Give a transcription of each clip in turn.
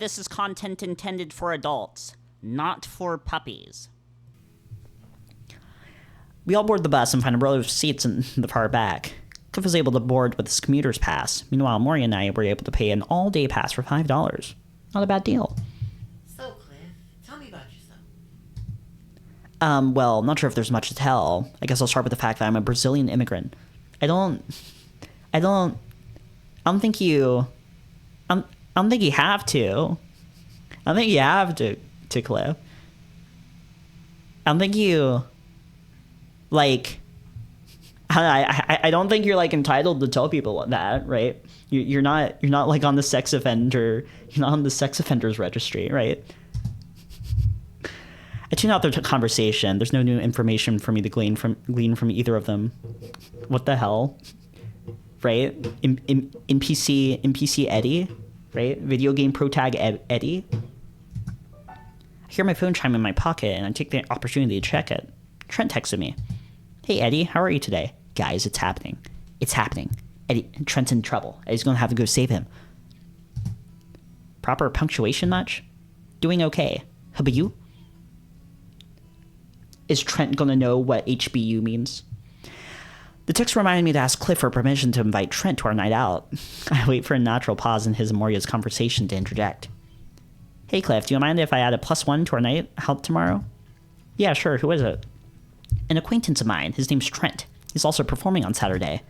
This is content intended for adults, not for puppies. We all board the bus and find a row of seats in the far back. Cliff was able to board with his commuter's pass. Meanwhile, Moriah and I were able to pay an all-day pass for $5. Not a bad deal. So, Cliff, tell me about yourself. Well, I'm not sure if there's much to tell. I guess I'll start with the fact that I'm a Brazilian immigrant. I don't think you have to. I don't think you have to Cliff. I don't think you, like, I don't think you're, like, entitled to tell people that, right? You're not, like, on the sex offender, you're not on the sex offenders registry, right? I tune out their conversation. There's no new information for me to glean from either of them. What the hell? Right? NPC Eddy, right? Video game pro tag Eddy. I hear my phone chime in my pocket, and I take the opportunity to check it. Trent texted me. Hey, Eddy, how are you today? Guys, it's happening. It's happening. Eddy, Trent's in trouble. Eddie's going to have to go save him. Proper punctuation much? Doing okay. How about you? Is Trent going to know what HBU means? The text reminded me to ask Cliff for permission to invite Trent to our night out. I wait for a natural pause in his and Moriah's conversation to interject. Hey, Cliff, do you mind if I add a +1 to our night out tomorrow? Yeah, sure. Who is it? An acquaintance of mine. His name's Trent. He's also performing on Saturday.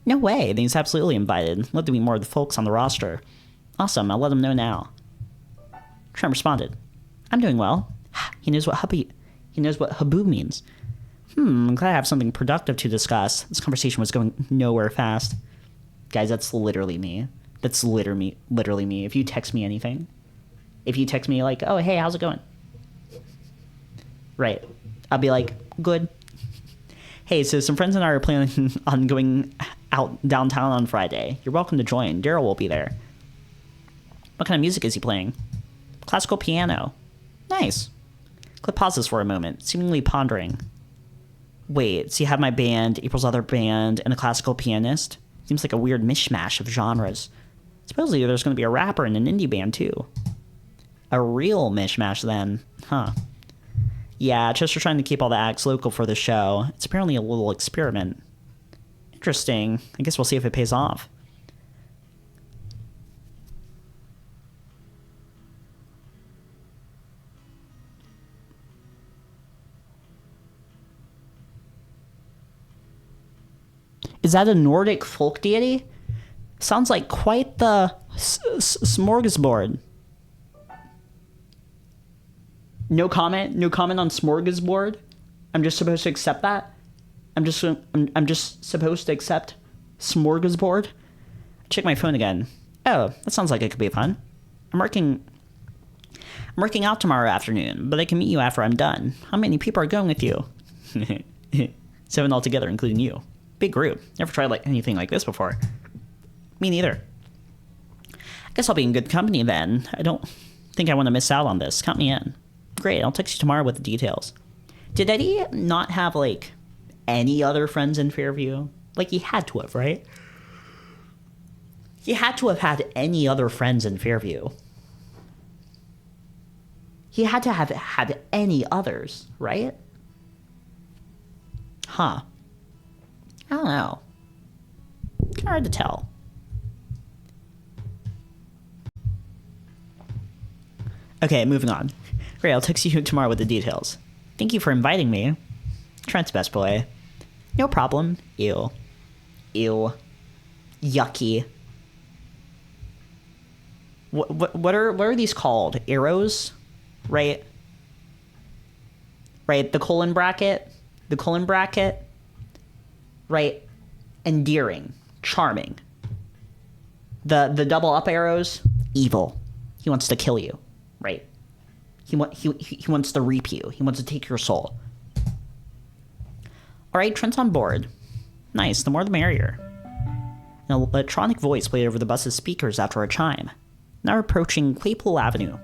No way. Then he's absolutely invited. Love to meet more of the folks on the roster. Awesome. I'll let him know now. Trent responded. I'm doing well. He knows what haboo means. I'm glad I have something productive to discuss. This conversation was going nowhere fast. Guys, that's literally me. That's literally me. If you text me anything, if you text me like, oh, hey, how's it going? Right. I'll be like, good. Hey, so some friends and I are planning on going out downtown on Friday. You're welcome to join. Daryl will be there. What kind of music is he playing? Classical piano. Nice. Cliff pauses for a moment, seemingly pondering. Wait, so you have my band, April's other band, and a classical pianist? Seems like a weird mishmash of genres. Supposedly there's going to be a rapper and an indie band, too. A real mishmash, then. Huh. Yeah, Chester's trying to keep all the acts local for the show. It's apparently a little experiment. Interesting. I guess we'll see if it pays off. Is that a Nordic folk deity? Sounds like quite the smorgasbord. No comment? No comment on smorgasbord? I'm just supposed to accept that? I'm just supposed to accept smorgasbord? Check my phone again. Oh, that sounds like it could be fun. I'm working out tomorrow afternoon, but I can meet you after I'm done. How many people are going with you? 7 altogether, including you. Big group. Never tried anything like this before. Me neither. I guess I'll be in good company then. I don't think I want to miss out on this. Count me in. Great, I'll text you tomorrow with the details. Did Eddy not have, any other friends in Fairview? He had to have, right? He had to have had any other friends in Fairview. He had to have had any others, right? Huh. I don't know. Kind of hard to tell. Okay, moving on. Great, I'll text you tomorrow with the details. Thank you for inviting me. Trent's best boy. No problem. Ew. Ew. Yucky. What are these called? Arrows? Right? Right, the colon bracket? The colon bracket? Right? Endearing. Charming. The double up arrows? Evil. He wants to kill you. Right? He wants to reap you. He wants to take your soul. All right, Trent's on board. Nice, the more the merrier. An electronic voice played over the bus's speakers after a chime. Now approaching Claypool Avenue.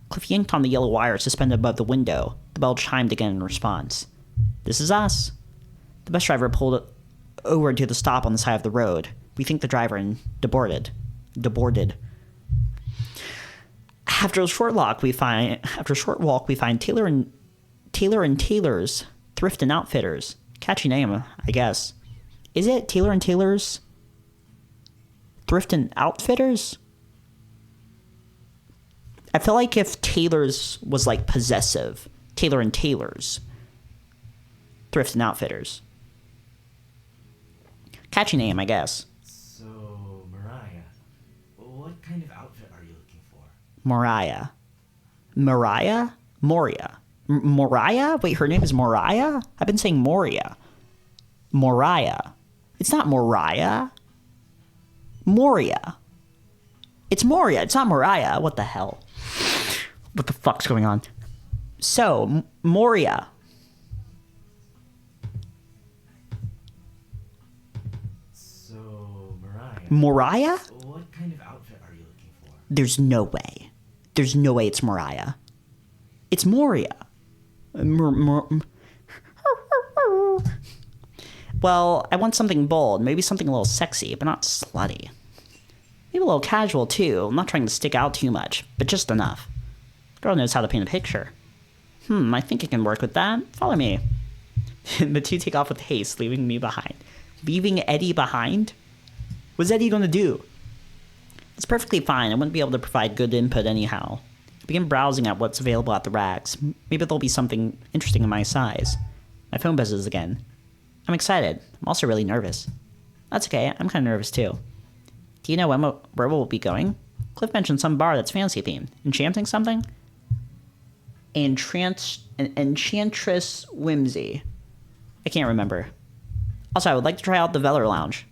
Cliff yanked on the yellow wire suspended above the window. The bell chimed again in response. This is us. The bus driver pulled over to the stop on the side of the road. We think the driver deborted. After a short walk, we find Taylor and Taylor's Thrift and Outfitters. Catchy name, I guess. Is it Taylor and Taylor's Thrift and Outfitters? I feel like if Taylor's was like possessive, Taylor and Taylor's Thrift and Outfitters. Catchy name, I guess. So, Moriah, what kind of outfit are you looking for? Moriah. Moriah? Wait, her name is Moriah? I've been saying Moria. Moriah. It's not Moriah. Moria. It's Moria. It's not Moriah. What the hell? What the fuck's going on? So, Moria. So, Moriah. Moriah? What kind of outfit are you looking for? There's no way. There's no way it's Moriah. It's Moria. Well, I want something bold. Maybe something a little sexy, but not slutty. Maybe a little casual, too. I'm not trying to stick out too much, but just enough. Girl knows how to paint a picture. I think I can work with that. Follow me. The two take off with haste, leaving me behind. Leaving Eddy behind? What's Eddy gonna do? It's perfectly fine. I wouldn't be able to provide good input anyhow. I begin browsing at what's available at the racks. Maybe there'll be something interesting in my size. My phone buzzes again. I'm excited. I'm also really nervous. That's okay. I'm kind of nervous too. Do you know where we'll be going? Cliff mentioned some bar that's fancy themed. Enchanting something? Enchantress Whimsy. I can't remember. Also, I would like to try out the Veller Lounge.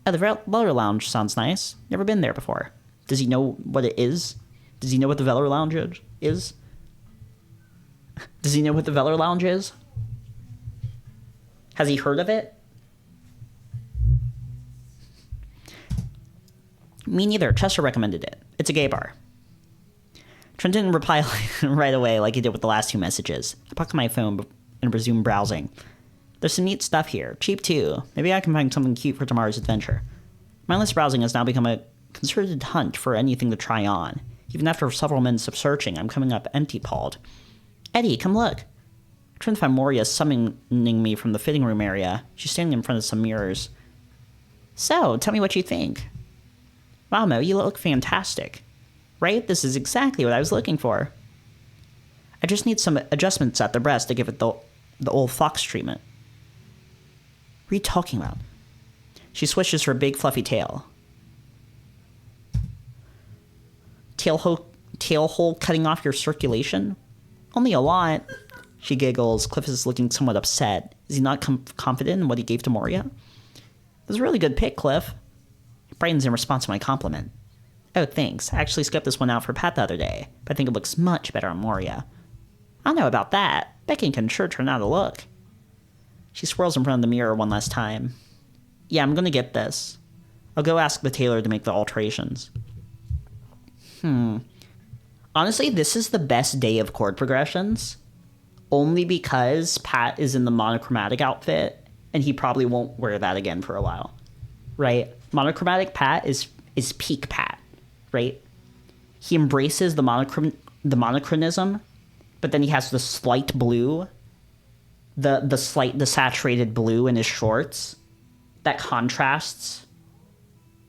Oh, the Veller Lounge sounds nice. Never been there before. Does he know what it is? Does he know what the Veller Lounge is? Does he know what the Veller Lounge is? Has he heard of it? Me neither. Chester recommended it. It's a gay bar. Trent didn't reply right away like he did with the last two messages. I pocket my phone and resume browsing. There's some neat stuff here. Cheap too. Maybe I can find something cute for tomorrow's adventure. Mindless browsing has now become a concerted hunt for anything to try on. Even after several minutes of searching, I'm coming up empty-pawed. Eddy, come look. Trent found Moriah summoning me from the fitting room area. She's standing in front of some mirrors. So, tell me what you think. Wow, Mo, you look fantastic. Right? This is exactly what I was looking for. I just need some adjustments at the breast to give it the old fox treatment. What are you talking about? She swishes her big fluffy tail. Tail hole cutting off your circulation? Only a lot. She giggles. Cliff is looking somewhat upset. Is he not confident in what he gave to Moriah? It was a really good pick, Cliff. He brightens in response to my compliment. Oh, thanks. I actually scoped this one out for Pat the other day, but I think it looks much better on Moriah. I don't know about that. Becky can sure turn out a look. She swirls in front of the mirror one last time. Yeah, I'm gonna get this. I'll go ask the tailor to make the alterations. Honestly, this is the best day of chord progressions. Only because Pat is in the monochromatic outfit, and he probably won't wear that again for a while. Right? Monochromatic Pat is peak Pat, right? He embraces the monochronism, but then he has the slight blue, the saturated blue in his shorts that contrasts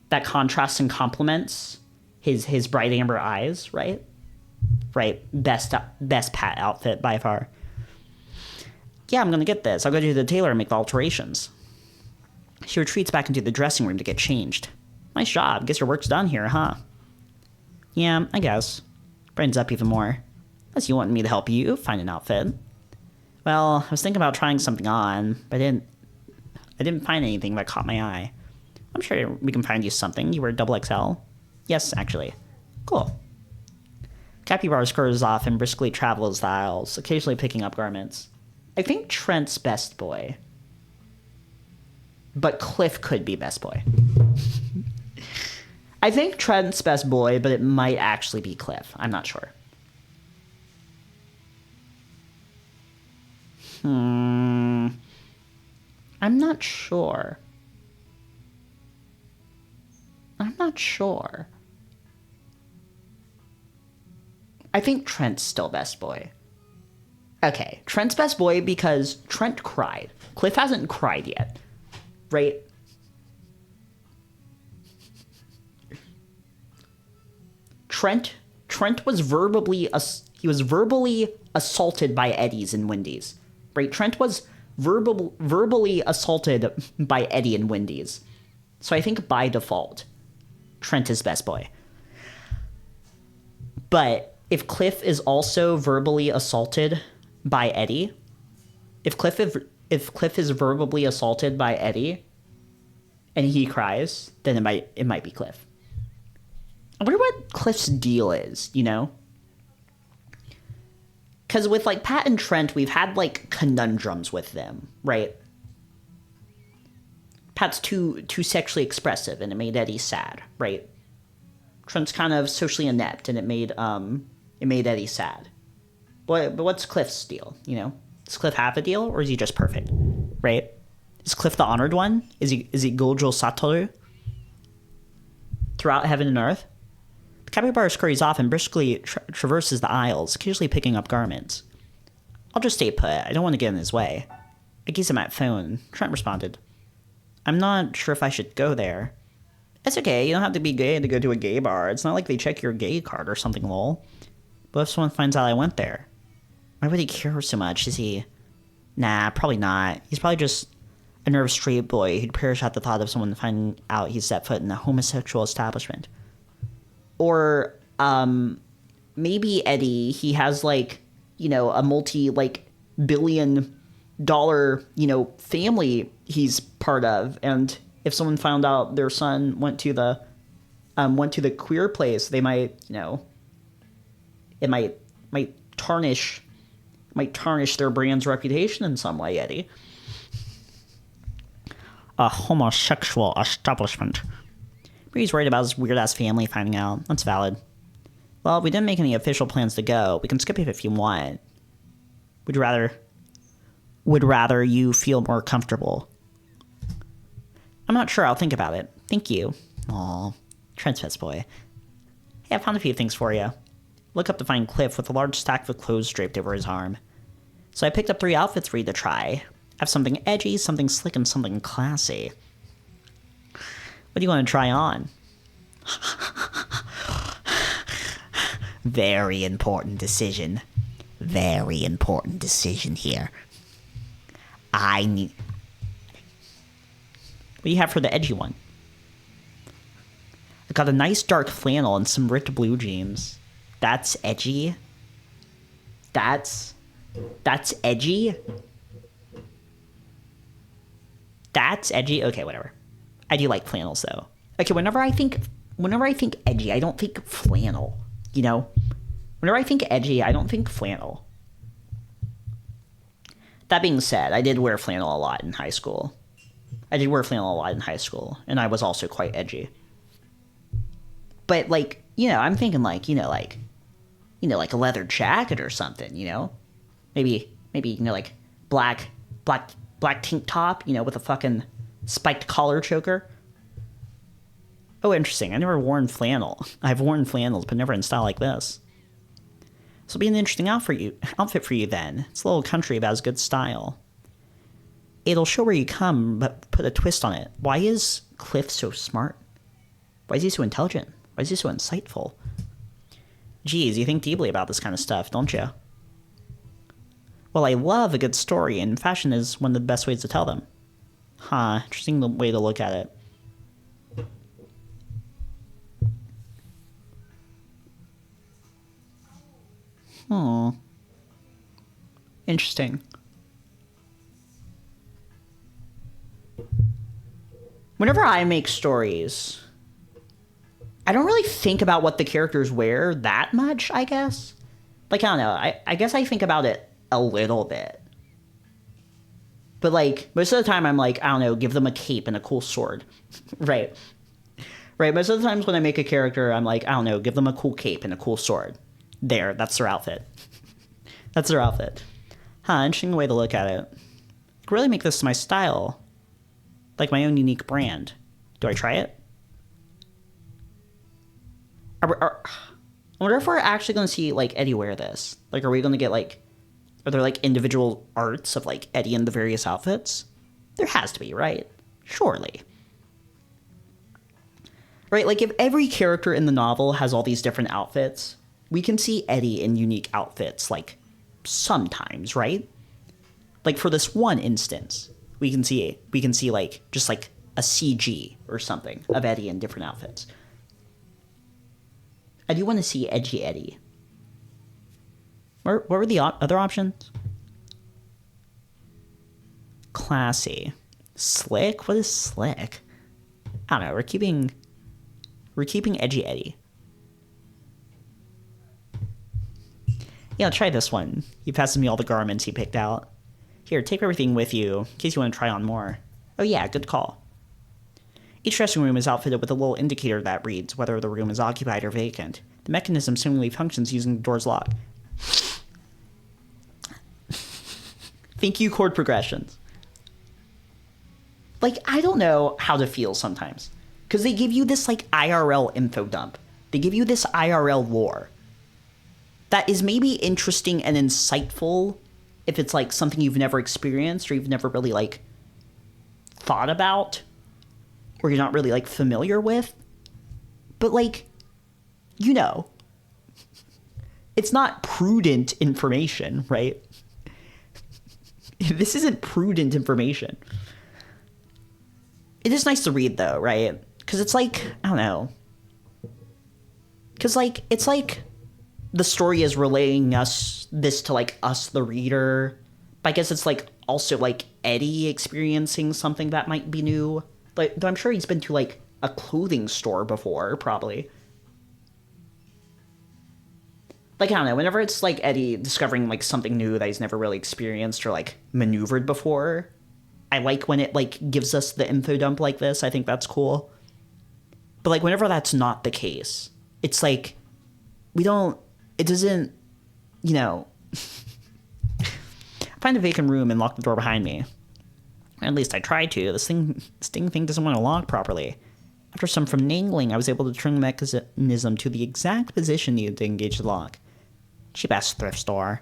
and complements his bright amber eyes, right? Right, best Pat outfit by far. Yeah, I'm gonna get this. I'll go to the tailor and make the alterations. She retreats back into the dressing room to get changed. Nice job. Guess your work's done here, huh? Yeah, I guess. Brightens up even more. Unless you want me to help you find an outfit. Well, I was thinking about trying something on, but I didn't find anything that caught my eye. I'm sure we can find you something. You wear XXL? Yes, actually. Cool. Capybara scurs off and briskly travels the aisles, occasionally picking up garments. I think Trent's best boy. But Cliff could be best boy. I think Trent's best boy, but it might actually be Cliff. I'm not sure. I'm not sure. I think Trent's still best boy. Okay, Trent's best boy because Trent cried. Cliff hasn't cried yet, right? Trent was verbally assaulted by Eddies and Wendy's, right? Trent was verbally assaulted by Eddy and Wendy's. So I think by default, Trent is best boy. But if Cliff is also verbally assaulted by Eddy, if Cliff is verbally assaulted by Eddy and he cries, then it might be Cliff. I wonder what Cliff's deal is, you know? Because with, like, Pat and Trent, we've had, like, conundrums with them, right? Pat's too sexually expressive, and it made Eddy sad, right? Trent's kind of socially inept, and it made Eddy sad. But what's Cliff's deal, you know? Does Cliff have a deal, or is he just perfect, right? Is Cliff the honored one? Is he Gojo Satoru? Throughout heaven and earth? The capybara scurries off and briskly traverses the aisles, occasionally picking up garments. I'll just stay put. I don't want to get in his way. I gaze at my phone. Trent responded. I'm not sure if I should go there. It's okay. You don't have to be gay to go to a gay bar. It's not like they check your gay card or something, lol. But if someone finds out I went there? Why would he care so much? Is he... Nah, probably not. He's probably just a nervous straight boy who'd perish at the thought of someone finding out he set foot in a homosexual establishment. Or, maybe Eddy, he has, like, you know, a multi-billion-dollar, you know, family he's part of, and if someone found out their son went to the queer place, they might, you know, it might tarnish their brand's reputation in some way, Eddy. A homosexual establishment. But he's worried about his weird-ass family finding out. That's valid. Well, we didn't make any official plans to go. We can skip it if you want. Would rather you feel more comfortable. I'm not sure. I'll think about it. Thank you. Aw, Trent's best boy. Hey, I found a few things for you. Look up to find Cliff with a large stack of clothes draped over his arm. So I picked up 3 outfits for you to try. I have something edgy, something slick, and something classy. What do you want to try on? Very important decision. Very important decision here. What do you have for the edgy one? I got a nice dark flannel and some ripped blue jeans. That's edgy? That's edgy? That's edgy? Okay, whatever. I do like flannels, though. Okay, whenever I think edgy, I don't think flannel, you know? Whenever I think edgy, I don't think flannel. That being said, I did wear flannel a lot in high school. And I was also quite edgy. But, like, you know, I'm thinking, like a leather jacket or something, you know? Maybe, you know, like, black tank top, you know, with a fucking spiked collar choker. Oh, interesting. I've never worn flannel. I've worn flannels, but never in style like this. This will be an interesting outfit for you then. It's a little country but has good style. It'll show where you come, but put a twist on it. Why is Cliff so smart? Why is he so intelligent? Why is he so insightful? Geez, you think deeply about this kind of stuff, don't you? Well, I love a good story, and fashion is one of the best ways to tell them. Huh, interesting way to look at it. Interesting. Whenever I make stories, I don't really think about what the characters wear that much, I guess. Like, I don't know. I guess I think about it a little bit. But, like, most of the time I'm like, I don't know, give them a cape and a cool sword. Right. Most of the times when I make a character, I'm like, I don't know, give them a cool cape and a cool sword. There, that's their outfit. That's their outfit. Huh, interesting way to look at it. I could really make this my style. Like my own unique brand. Do I try it? I wonder if we're actually going to see, like, Eddy wear this. Like, are we going to get, like... Are there, like, individual arts of, like, Eddy in the various outfits? There has to be, right? Surely. Right, like, if every character in the novel has all these different outfits, we can see Eddy in unique outfits, like, sometimes, right? Like, for this one instance, we can see, like, just, like, a CG or something of Eddy in different outfits. I do want to see Edgy Eddy. What were the other options? Classy. Slick? What is slick? I don't know. We're keeping Edgy Eddy. Yeah, try this one. He passes me all the garments he picked out. Here, take everything with you, in case you want to try on more. Oh yeah, good call. Each dressing room is outfitted with a little indicator that reads whether the room is occupied or vacant. The mechanism similarly functions using the door's lock. Thank you, Chord Progressions. Like, I don't know how to feel sometimes. Because they give you this, like, IRL info dump. They give you this IRL lore. That is maybe interesting and insightful if it's, like, something you've never experienced or you've never really, like, thought about. Or you're not really, like, familiar with. But, like, you know. It's not prudent information, right? This isn't prudent information. It is nice to read, though, right? Because it's like, I don't know. Because, like, it's like the story is relaying us this to, like, us, the reader. But I guess it's, like, also, like, Eddy experiencing something that might be new. Like, though I'm sure he's been to, like, a clothing store before, probably. Like, I don't know, whenever it's, like, Eddy discovering, like, something new that he's never really experienced or, like, maneuvered before, I like when it, like, gives us the info dump like this. I think that's cool. But, like, whenever that's not the case, it's, like, it doesn't, you know... Find a vacant room and lock the door behind me. Or at least I tried to. This thing doesn't want to lock properly. After some finagling, I was able to turn the mechanism to the exact position needed to engage the lock. Cheap-ass thrift store.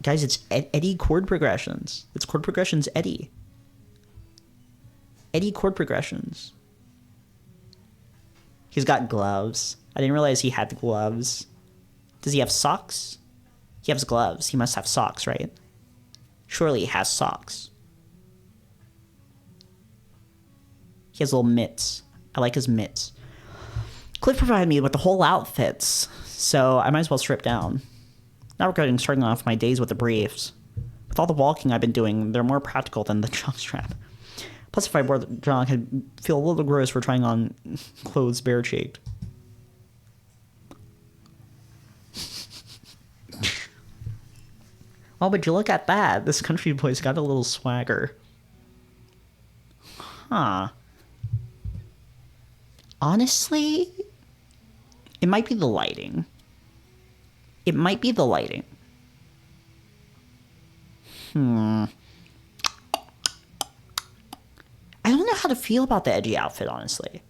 Guys, it's Eddy Chord Progressions. It's Chord Progressions Eddy. Eddy Chord Progressions. He's got gloves. I didn't realize he had gloves. Does he have socks? He has gloves. He must have socks, right? Surely he has socks. He has little mitts. I like his mitts. Cliff provided me with the whole outfits, so I might as well strip down. Not regretting starting off my days with the briefs. With all the walking I've been doing, they're more practical than the jockstrap. Plus, if I wore the jock, I'd feel a little gross for trying on clothes bare-cheeked. Oh, but you look at that. This country boy's got a little swagger. Huh. Honestly, it might be the lighting. It might be the lighting. I don't know how to feel about the edgy outfit, honestly.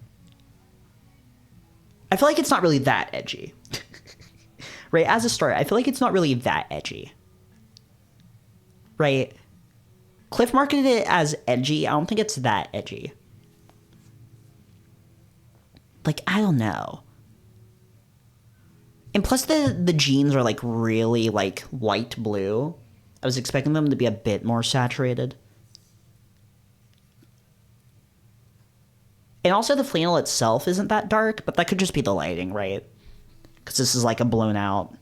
I feel like it's not really that edgy. Right, as a start, I feel like it's not really that edgy. Right? Cliff marketed it as edgy. I don't think it's that edgy. Like, I don't know. And plus the jeans are, like, really, like, light blue. I was expecting them to be a bit more saturated. And also the flannel itself isn't that dark, but that could just be the lighting, right? Because this is, like, a blown out...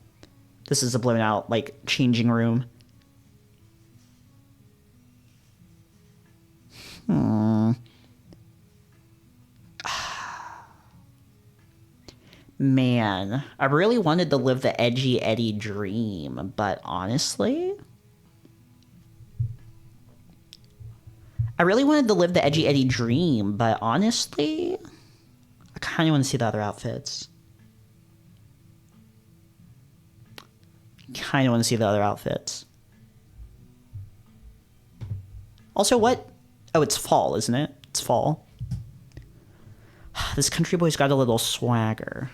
This is a blown out, like, changing room. Man, I really wanted to live the Edgy Eddy dream, but honestly... I really wanted to live the Edgy Eddy dream, but honestly... I kind of want to see the other outfits. Kind of want to see the other outfits. Also, what... Oh, it's fall, isn't it? It's fall. This country boy's got a little swagger.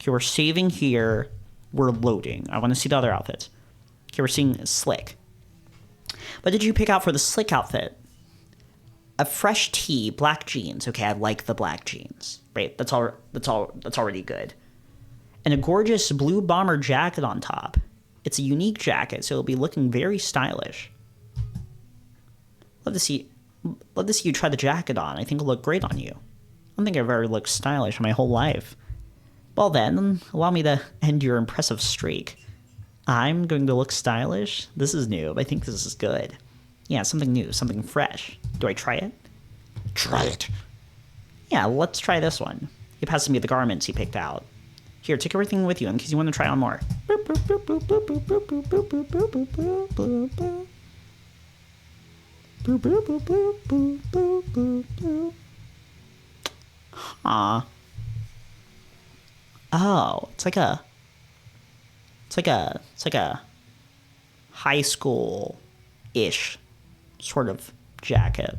Okay, we're saving here. We're loading. I want to see the other outfits. Okay, we're seeing slick. What did you pick out for the slick outfit? A fresh tee, black jeans. Okay, I like the black jeans. Right, that's already good. And a gorgeous blue bomber jacket on top. It's a unique jacket, so it'll be looking very stylish. Love to see you try the jacket on. I think it'll look great on you. I don't think I've ever looked stylish in my whole life. Well then, allow me to end your impressive streak. I'm going to look stylish? This is new, but I think this is good. Yeah, something new, something fresh. Do I try it? Try it. Yeah, let's try this one. He passes me the garments he picked out. Here, take everything with you in case you want to try on more. Huh. Oh, it's like a high school-ish sort of jacket.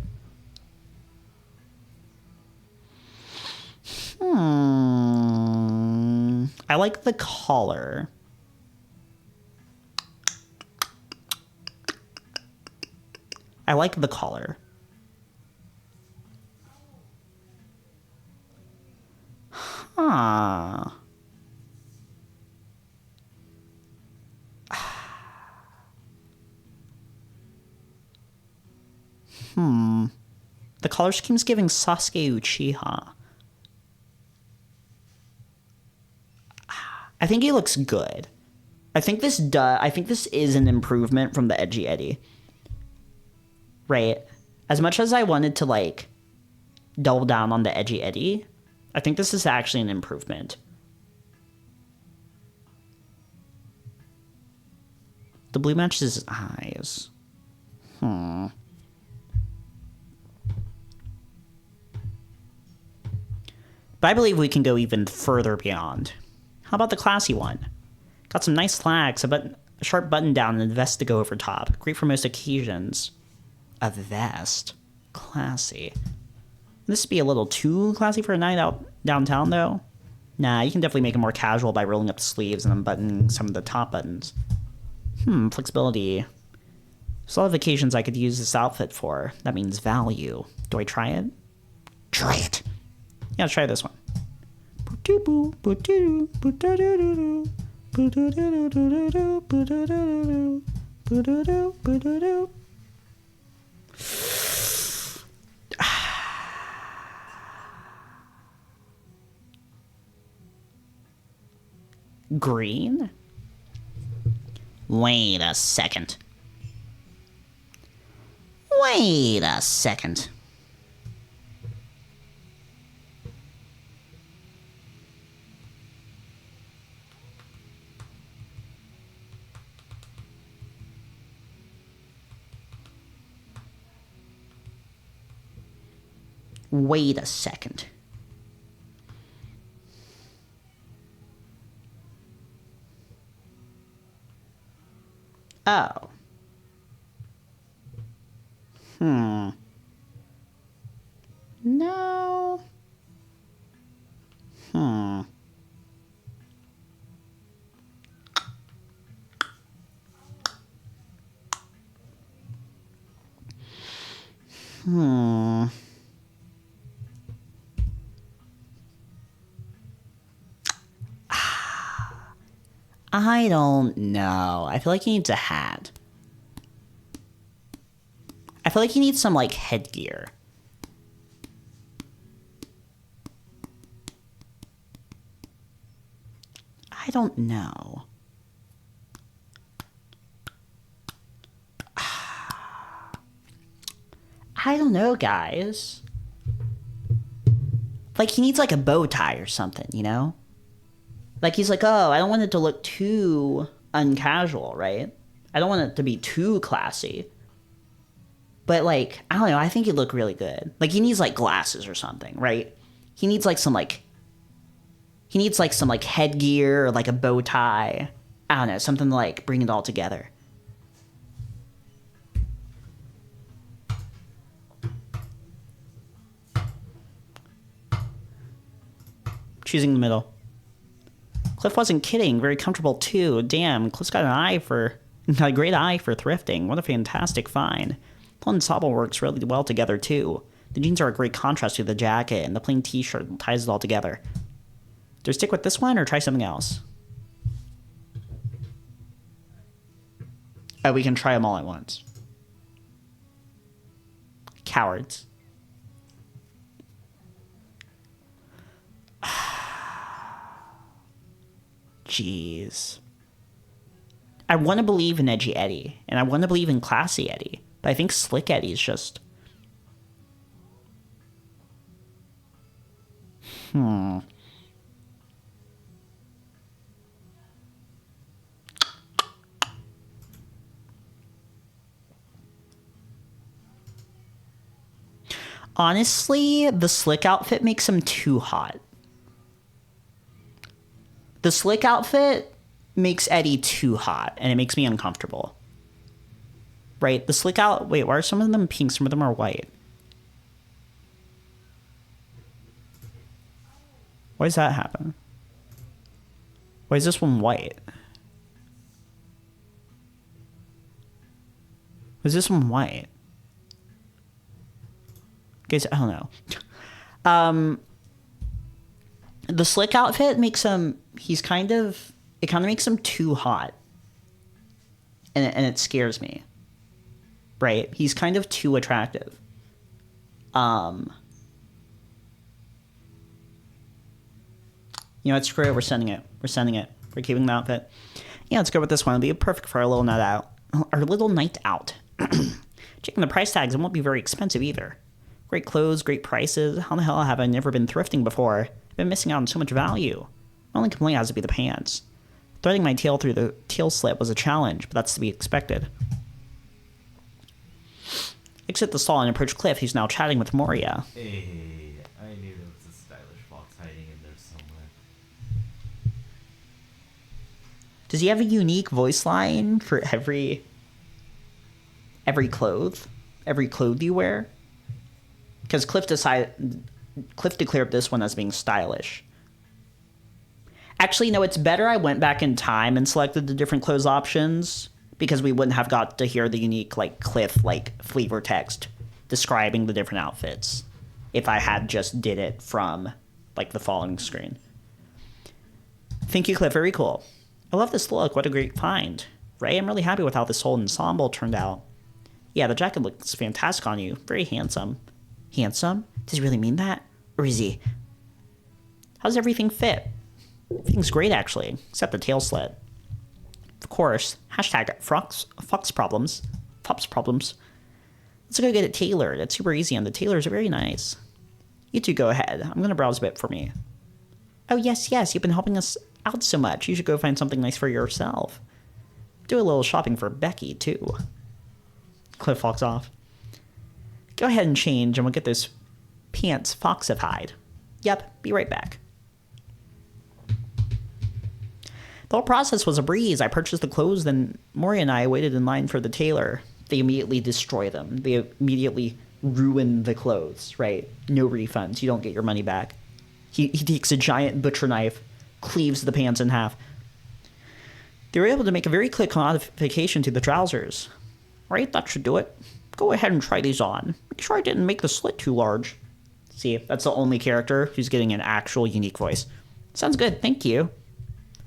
I like the collar. I like the collar. Huh. The color scheme's giving Sasuke Uchiha. I think he looks good. I think this is an improvement from the Edgy Eddy. Right? As much as I wanted to like double down on the Edgy Eddy, I think this is actually an improvement. The blue matches his eyes. But I believe we can go even further beyond. How about the classy one? Got some nice slacks, a sharp button down, and a vest to go over top. Great for most occasions. A vest? Classy. This would be a little too classy for a night out downtown, though. Nah, you can definitely make it more casual by rolling up the sleeves and unbuttoning some of the top buttons. Flexibility. There's a lot of occasions I could use this outfit for. That means value. Do I try it? Try it. Yeah, let's try this one. Green? Wait a second. Wait a second. Wait a second. Oh. No. I don't know. I feel like he needs a hat. I feel like he needs some, like, headgear. I don't know. I don't know, guys. Like, he needs, like, a bow tie or something, you know? Like, he's like, oh, I don't want it to look too uncasual, right? I don't want it to be too classy. But, like, I don't know, I think he'd look really good. Like, he needs, like, glasses or something, right? He needs, like, some headgear or, like, a bow tie. I don't know, something to, like, bring it all together. Choosing the middle. Cliff wasn't kidding. Very comfortable, too. Damn, Cliff's got a great eye for thrifting. What a fantastic find. The ensemble works really well together, too. The jeans are a great contrast to the jacket, and the plain t-shirt ties it all together. Do I stick with this one or try something else? Oh, we can try them all at once. Cowards. Jeez. I want to believe in Edgy Eddy, and I want to believe in Classy Eddy, but I think Slick Eddy is just... Honestly, the Slick outfit makes him too hot. The Slick outfit makes Eddy too hot, and it makes me uncomfortable. Right? The Slick out... Wait, why are some of them pink? Some of them are white. Why does that happen? Why is this one white? Why is this one white? Guys, I don't know. The Slick outfit makes him... He's kind of... It kind of makes him too hot. And it scares me. Right? He's kind of too attractive. You know what? Screw it. We're sending it. We're keeping the outfit. Yeah, let's go with this one. It'll be perfect for our little night out. Our little night out. Checking the price tags, it won't be very expensive either. Great clothes, great prices. How the hell have I never been thrifting before? I've been missing out on so much value. My only complaint has to be the pants. Threading my tail through the tail slit was a challenge, but that's to be expected. Exit the stall and approach Cliff, who's now chatting with Moriah. Hey, I knew there was a stylish fox hiding in there somewhere. Does he have a unique voice line for every cloth you wear? Because Cliff declared this one as being stylish. Actually, no, it's better I went back in time and selected the different clothes options, because we wouldn't have got to hear the unique, Cliff, flavor text describing the different outfits if I had just did it from, the following screen. Thank you, Cliff. Very cool. I love this look. What a great find. Right? I'm really happy with how this whole ensemble turned out. Yeah, the jacket looks fantastic on you. Very handsome. Handsome? Does he really mean that? Or is he... How does everything fit? Everything's great, actually, except the tail slit. Of course, hashtag Fox problems. Let's go get it tailored. It's super easy, and the tailors are very nice. You two go ahead. I'm going to browse a bit for me. Oh, yes, you've been helping us out so much. You should go find something nice for yourself. Do a little shopping for Becky, too. Cliff walks off. Go ahead and change, and we'll get those pants foxified. Yep, be right back. The whole process was a breeze. I purchased the clothes, then Moriah and I waited in line for the tailor. They immediately destroy them. They immediately ruin the clothes, right? No refunds. You don't get your money back. He takes a giant butcher knife, cleaves the pants in half. They were able to make a very quick modification to the trousers. Right, that should do it. Go ahead and try these on. Make sure I didn't make the slit too large. See, that's the only character who's getting an actual unique voice. Sounds good, thank you.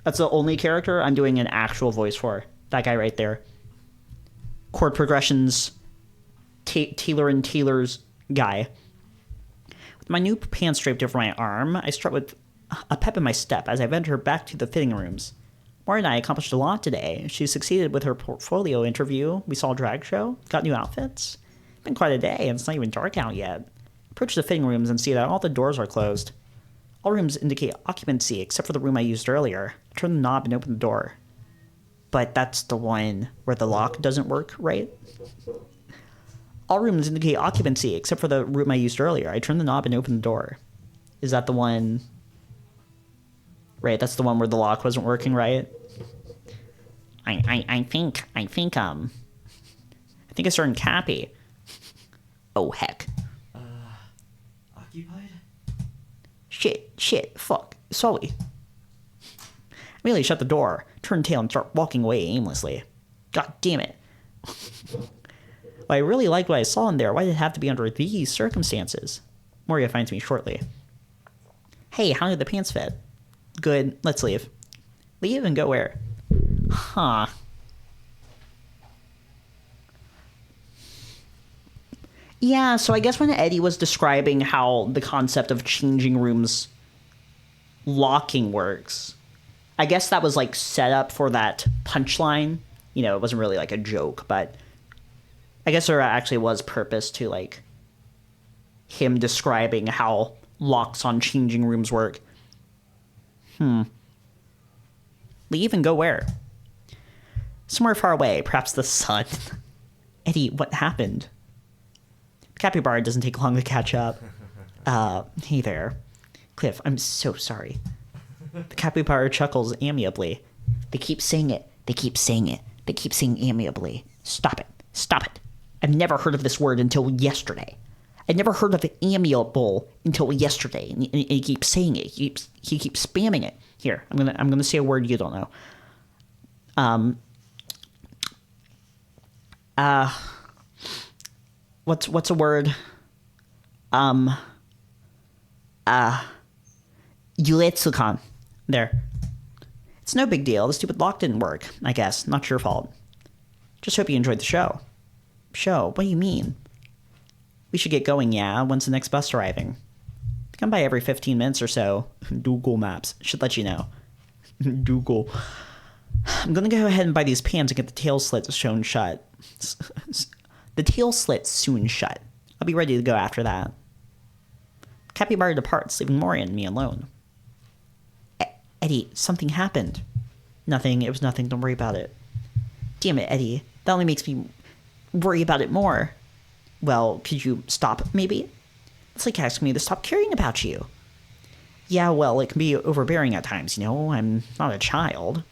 That's the only character I'm doing an actual voice for. That guy right there. Chord Progressions, Taylor and Taylor's guy. With my new pants draped over my arm, I start with a pep in my step as I venture back to the fitting rooms. Moriah and I accomplished a lot today. She succeeded with her portfolio interview. We saw a drag show, got new outfits. It's been quite a day, and it's not even dark out yet. Approach the fitting rooms and see that all the doors are closed. All rooms indicate occupancy, except for the room I used earlier. I turn the knob and open the door. But that's the one where the lock doesn't work, right? All rooms indicate occupancy, except for the room I used earlier. I turn the knob and open the door. Is that the one... Right, that's the one where the lock wasn't working, right? I think I started Cappy. Oh, heck. Occupied? Shit, fuck, sorry. Immediately shut the door, turn tail, and start walking away aimlessly. God damn it. Well, I really liked what I saw in there. Why did it have to be under these circumstances? Moriah finds me shortly. Hey, how did the pants fit? Good. Let's leave. Leave and go where? Huh. Yeah, so I guess when Eddy was describing how the concept of changing rooms locking works, I guess that was like set up for that punchline. You know, it wasn't really like a joke, but I guess there actually was purpose to like him describing how locks on changing rooms work. Leave and go where? Somewhere far away, perhaps the sun. Eddy, what happened? Capybara doesn't take long to catch up. Hey there. Cliff, I'm so sorry. The capybara chuckles amiably. They keep saying it. They keep saying it. They keep saying amiably. Stop it. Stop it. I've never heard of this word until yesterday. I'd never heard of amiable until yesterday. And he keeps saying it. He keeps spamming it. Here, I'm gonna say a word you don't know. What's a word? Yuletsukan. There. It's no big deal. The stupid lock didn't work, I guess. Not your fault. Just hope you enjoyed the show. Show? What do you mean? We should get going, yeah? When's the next bus arriving? Come by every 15 minutes or so. Google Maps should let you know. Google. I'm gonna go ahead and buy these pants and get the tail slits sewn shut. The tail slits soon shut. I'll be ready to go after that. Capybara departs, leaving Moriah and me alone. Eddy, something happened. Nothing. It was nothing. Don't worry about it. Damn it, Eddy. That only makes me worry about it more. Well, could you stop, maybe? It's like asking me to stop caring about you. Yeah, well, it can be overbearing at times, you know? I'm not a child.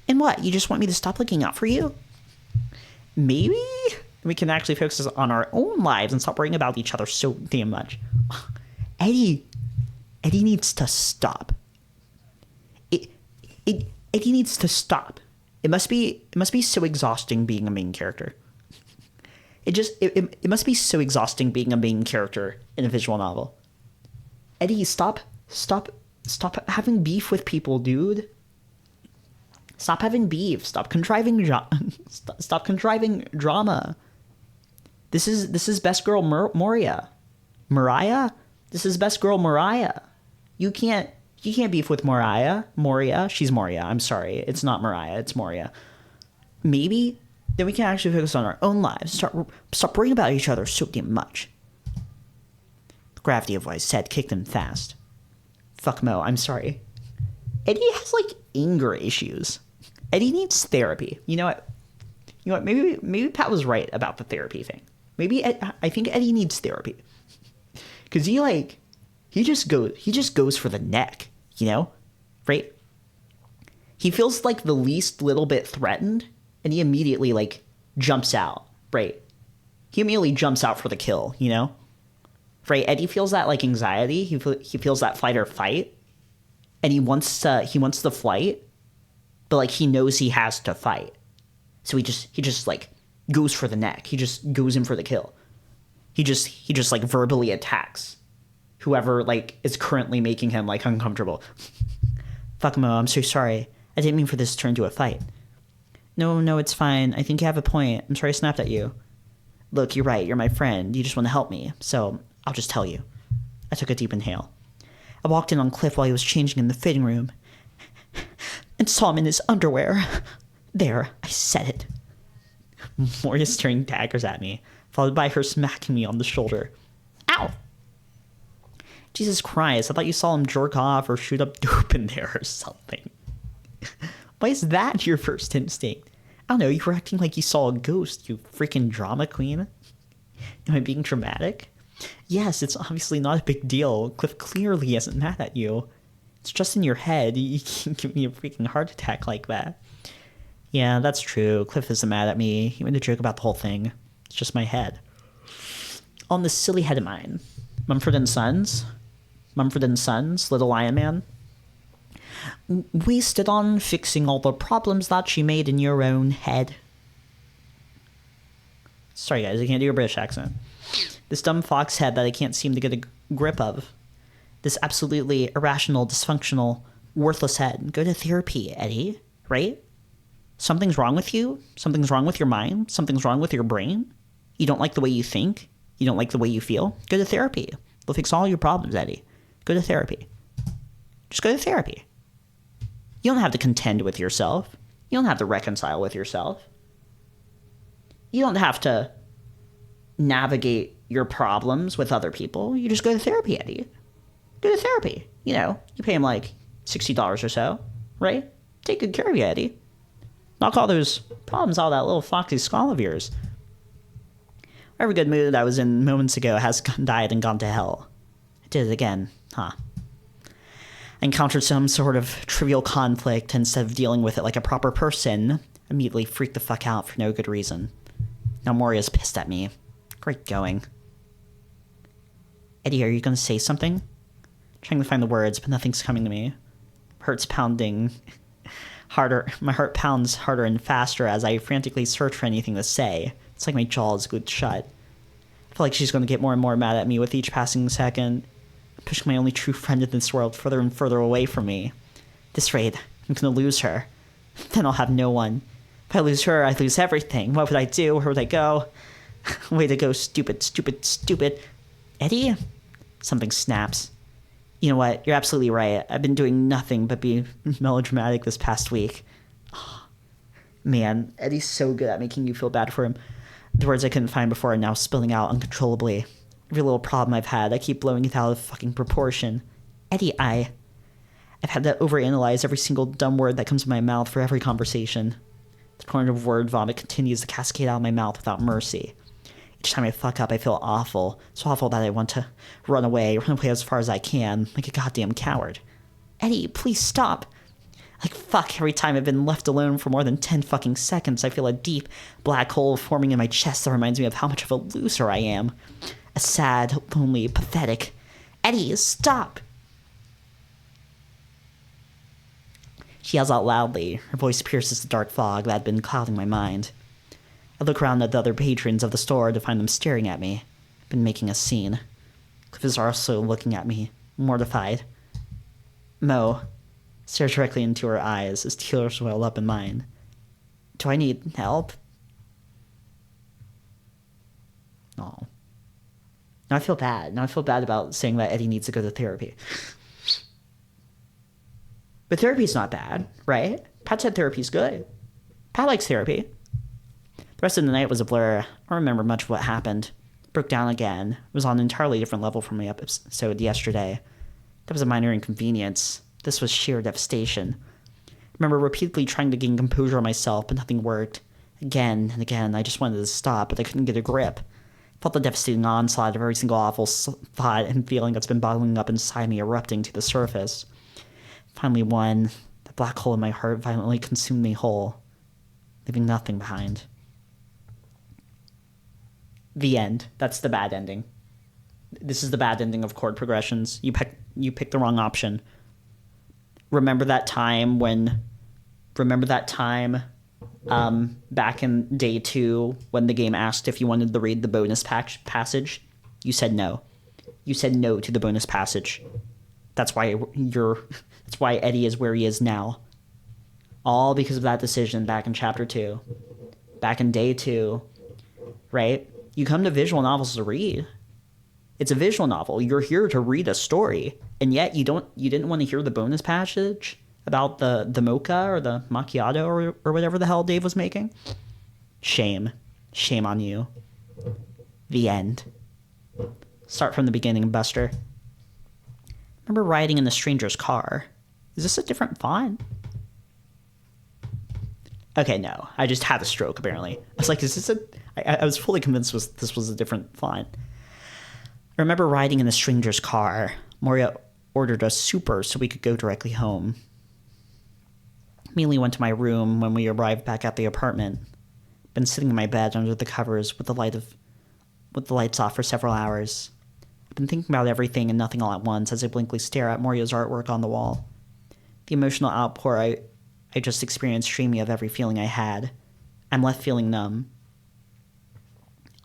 And what? You just want me to stop looking out for you? Maybe? We can actually focus on our own lives and stop worrying about each other so damn much. Eddy needs to stop. Eddy needs to stop. It must be so exhausting being a main character. It must be so exhausting being a main character in a visual novel. Eddy, stop having beef with people, dude. Stop having beef. Stop contriving drama. This is best girl Moriah. Moriah? This is best girl Moriah. You can't beef with Moriah. She's Moriah. I'm sorry. It's not Moriah. It's Moriah. Maybe then we can actually focus on our own lives. Stop worrying about each other so damn much. The gravity of what I said kicked him fast. Fuck Mo. I'm sorry. Eddy has like anger issues. Eddy needs therapy. You know what? Maybe Pat was right about the therapy thing. I think Eddy needs therapy. Cause he just goes for the neck, you know? Right? He feels like the least little bit threatened and he immediately like jumps out, right? He immediately jumps out for the kill, you know? Right? Eddy feels that like anxiety. He feels that fight or fight. And he wants the flight, but like he knows he has to fight. So he just like goes for the neck. He just goes in for the kill. He just like verbally attacks whoever like is currently making him like uncomfortable. Fuck Mo, I'm so sorry. I didn't mean for this to turn into a fight. No, it's fine. I think you have a point. I'm sorry I snapped at you. Look, you're right. You're my friend. You just want to help me. So I'll just tell you. I took a deep inhale. I walked in on Cliff while he was changing in the fitting room and saw him in his underwear. There, I said it. Moriah staring daggers at me, followed by her smacking me on the shoulder. Ow! Jesus Christ, I thought you saw him jerk off or shoot up dope in there or something. Why is that your first instinct? I don't know, you were acting like you saw a ghost, you freaking drama queen. Am I being dramatic? Yes, it's obviously not a big deal. Cliff clearly isn't mad at you. It's just in your head. You can't give me a freaking heart attack like that. Yeah, that's true. Cliff isn't mad at me. He made a joke about the whole thing. It's just my head. On this silly head of mine. Mumford and Sons, Little Lion Man. wasted on fixing all the problems that you made in your own head. Sorry guys, I can't do a British accent. This dumb fox head that I can't seem to get a grip of. This absolutely irrational, dysfunctional, worthless head. Go to therapy, Eddy, right? Something's wrong with you. Something's wrong with your mind. Something's wrong with your brain. You don't like the way you think. You don't like the way you feel. Go to therapy. They'll fix all your problems, Eddy. Go to therapy. Just go to therapy. You don't have to contend with yourself. You don't have to reconcile with yourself. You don't have to navigate your problems with other people. You just go to therapy, Eddy. Go to therapy. You know, you pay him like $60 or so, right? Take good care of you, Eddy. Knock all those problems out of that little foxy skull of yours. Whatever good mood I was in moments ago has died and gone to hell. I did it again, huh? I encountered some sort of trivial conflict, and instead of dealing with it like a proper person, immediately freaked the fuck out for no good reason. Now Moriah's pissed at me. Great going. Eddy, are you gonna say something? Trying to find the words, but nothing's coming to me. Heart's pounding harder. My heart pounds harder and faster as I frantically search for anything to say. It's like my jaw is glued shut. I feel like she's going to get more and more mad at me with each passing second. I'm pushing my only true friend in this world further and further away from me. At this rate, I'm going to lose her. Then I'll have no one. If I lose her, I lose everything. What would I do? Where would I go? Way to go, stupid, stupid, stupid. Eddy? Something snaps. You know what? You're absolutely right. I've been doing nothing but be melodramatic this past week. Oh, man, Eddy's so good at making you feel bad for him. The words I couldn't find before are now spilling out uncontrollably. Every little problem I've had, I keep blowing it out of fucking proportion. Eddy, I've had to overanalyze every single dumb word that comes to my mouth for every conversation. The torrent of word vomit continues to cascade out of my mouth without mercy. Each time I fuck up, I feel awful. So awful that I want to run away as far as I can, like a goddamn coward. Eddy, please stop. Like, fuck, every time I've been left alone for more than 10 fucking seconds, I feel a deep black hole forming in my chest that reminds me of how much of a loser I am. A sad, lonely, pathetic. Eddy, stop! She yells out loudly. Her voice pierces the dark fog that had been clouding my mind. I look around at the other patrons of the store to find them staring at me. I've been making a scene. Cliff is also looking at me, mortified. Mo stares directly into her eyes as tears well up in mine. Do I need help? Oh. Now I feel bad. Now I feel bad about saying that Eddy needs to go to therapy. But therapy's not bad, right? Pat said therapy's good. Pat likes therapy. The rest of the night was a blur. I don't remember much of what happened. Broke down again. It was on an entirely different level from my episode yesterday. That was a minor inconvenience. This was sheer devastation. I remember repeatedly trying to gain composure on myself, but nothing worked. Again and again, I just wanted to stop, but I couldn't get a grip. I felt the devastating onslaught of every single awful thought and feeling that's been bottling up inside me erupting to the surface. Finally, the black hole in my heart violently consumed me whole, leaving nothing behind. The end. That's the bad ending. This is the bad ending of Chord Progressions. You picked the wrong option. Remember that time back in day 2 when the game asked if you wanted to read the bonus passage? You said no. You said no to the bonus passage. That's why Eddy is where he is now. All because of that decision back in chapter 2. Back in day 2, right? You come to visual novels to read. It's a visual novel. You're here to read a story, and yet you didn't want to hear the bonus passage about the mocha or the macchiato or whatever the hell Dave was making. Shame on you. The end. Start from the beginning, Buster. Remember riding in a stranger's car. Is this a different font? Okay, no. I just had a stroke, apparently. I was like, is this I was fully convinced this was a different font. I remember riding in a stranger's car. Moriah ordered us super so we could go directly home. Immediately went to my room when we arrived back at the apartment. Been sitting in my bed under the covers with the lights off for several hours. I've been thinking about everything and nothing all at once as I blankly stare at Moriah's artwork on the wall. The emotional outpour I just experienced streamed me of every feeling I had. I'm left feeling numb.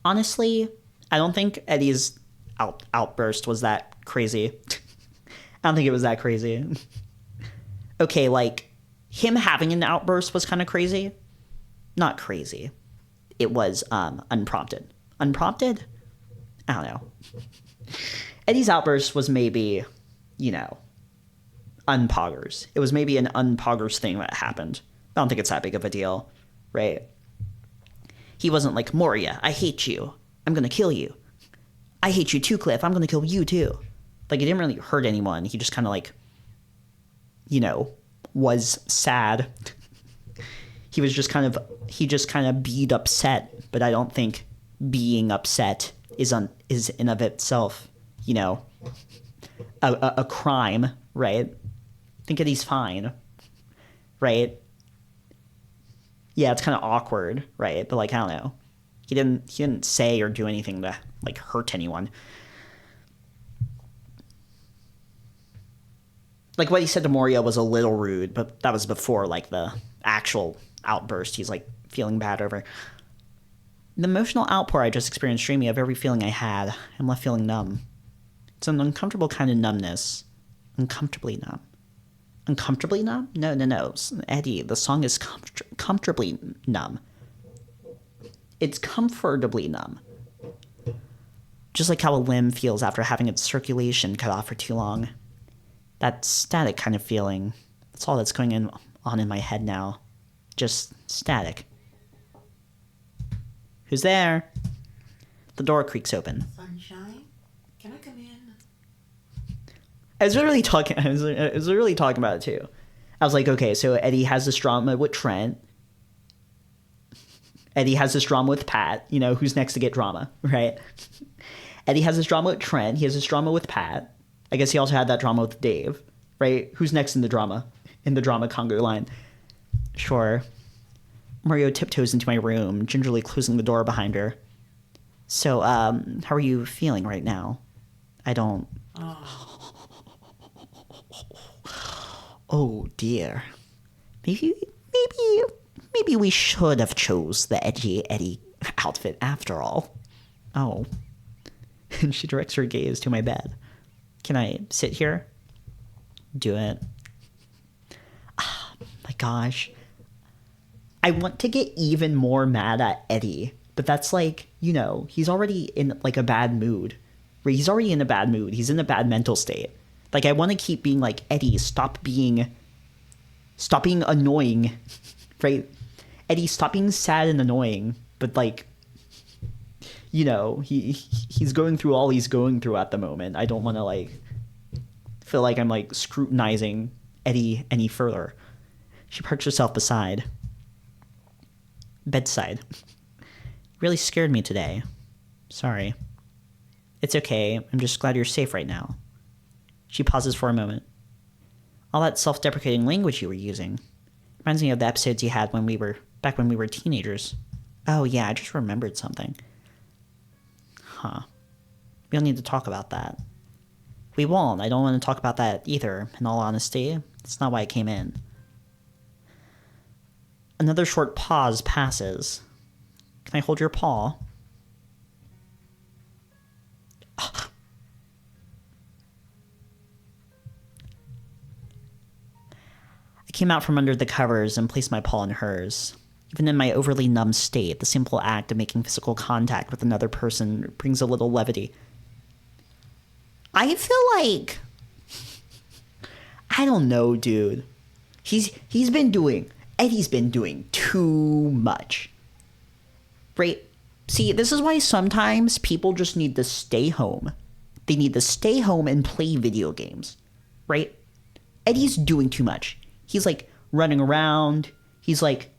Honestly, I don't think Eddy's outburst was that crazy. I don't think it was that crazy. Okay, like, him having an outburst was kind of crazy. Not crazy. It was unprompted. Unprompted? I don't know. Eddy's outburst was maybe, unpoggers. It was maybe an unpoggers thing that happened. I don't think it's that big of a deal, right? He wasn't like, Moriah, I hate you. I'm going to kill you. I hate you too, Cliff. I'm going to kill you too. Like, it didn't really hurt anyone. He just kind of like, was sad. He just kind of beat upset, but I don't think being upset is in of itself, a crime, right? Think Eddy's fine, right? Yeah, it's kind of awkward, right? But like, I don't know. He didn't say or do anything to like hurt anyone. Like, what he said to Moriah was a little rude, but that was before like the actual outburst he's like feeling bad over. The emotional outpour I just experienced streamed me of every feeling I had. I'm left feeling numb. It's an uncomfortable kind of numbness. Uncomfortably numb. Uncomfortably numb? No. Eddy, the song is comfortably numb. It's comfortably numb. Just like how a limb feels after having its circulation cut off for too long. That static kind of feeling. That's all that's going on in my head now. Just static. Who's there? The door creaks open. Sunshine? Can I come in? I was literally talking about it too. I was like, okay, so Eddy has this drama with Trent. Eddy has this drama with Pat, who's next to get drama, right? Eddy has this drama with Trent. He has this drama with Pat. I guess he also had that drama with Dave, right? Who's next in the drama Congo line? Sure. Mario tiptoes into my room, gingerly closing the door behind her. So, how are you feeling right now? I don't... Oh, dear. Maybe we should have chose the edgy Eddy outfit after all. Oh. And she directs her gaze to my bed. Can I sit here? Do it. Oh, my gosh. I want to get even more mad at Eddy, but that's like, he's already in like a bad mood. He's already in a bad mood. He's in a bad mental state. Like, I want to keep being like, Eddy, stop being annoying, right? Eddy, stop being sad and annoying. But like, he's going through all he's going through at the moment. I don't want to like feel like I'm like scrutinizing Eddy any further. She perched herself bedside. Really scared me today. Sorry. It's okay. I'm just glad you're safe right now. She pauses for a moment. All that self-deprecating language you were using reminds me of the episodes you had when we were teenagers. Oh yeah, I just remembered something. Huh. We don't need to talk about that. We won't. I don't want to talk about that either, in all honesty. That's not why I came in. Another short pause passes. Can I hold your paw? I came out from under the covers and placed my paw in hers. Even in my overly numb state, the simple act of making physical contact with another person brings a little levity. I feel like... I don't know, dude. Eddy's been doing too much. Right? See, this is why sometimes people just need to stay home. They need to stay home and play video games. Right? Eddy's doing too much. He's like running around. He's like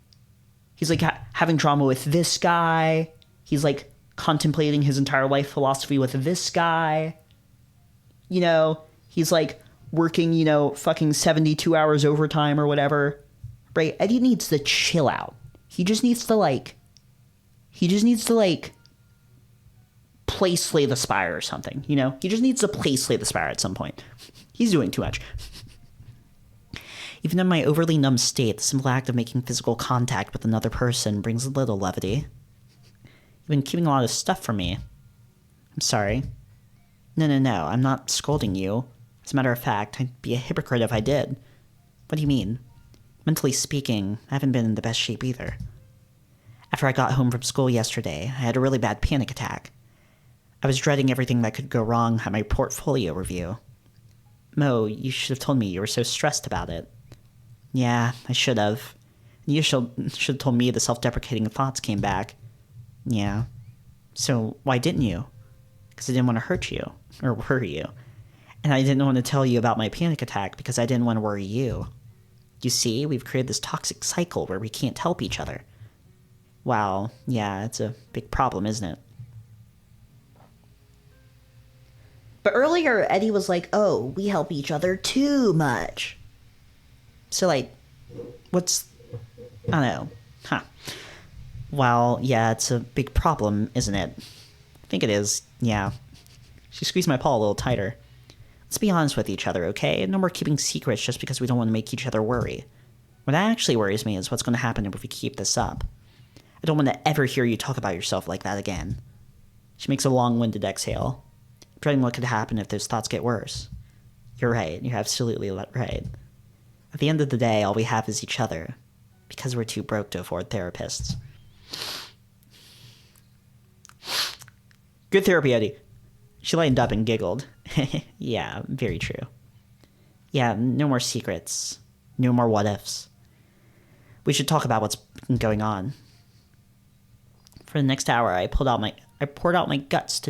having drama with this guy. He's like contemplating his entire life philosophy with this guy. He's like working, fucking 72 hours overtime or whatever. Right? Eddy needs to chill out. He just needs to play Slay the Spire or something, He just needs to play Slay the Spire at some point. He's doing too much. Even in my overly numb state, the simple act of making physical contact with another person brings a little levity. You've been keeping a lot of stuff from me. I'm sorry. No, I'm not scolding you. As a matter of fact, I'd be a hypocrite if I did. What do you mean? Mentally speaking, I haven't been in the best shape either. After I got home from school yesterday, I had a really bad panic attack. I was dreading everything that could go wrong at my portfolio review. Mo, you should have told me you were so stressed about it. Yeah, I should have. You should have told me the self-deprecating thoughts came back. Yeah. So why didn't you? Because I didn't want to hurt you, or worry you. And I didn't want to tell you about my panic attack because I didn't want to worry you. You see, we've created this toxic cycle where we can't help each other. Wow, yeah, it's a big problem, isn't it? But earlier, Eddy was like, oh, we help each other too much. So, like, what's... I don't know. Huh. Well, yeah, it's a big problem, isn't it? I think it is, yeah. She squeezed my paw a little tighter. Let's be honest with each other, okay? No more keeping secrets just because we don't want to make each other worry. What actually worries me is what's going to happen if we keep this up. I don't want to ever hear you talk about yourself like that again. She makes a long-winded exhale, dreading what could happen if those thoughts get worse. You're right. You're absolutely right. At the end of the day, all we have is each other, because we're too broke to afford therapists. Good therapy, Eddy. She lightened up and giggled. Yeah, very true. Yeah, no more secrets. No more what-ifs. We should talk about what's been going on. For the next hour, I poured out my guts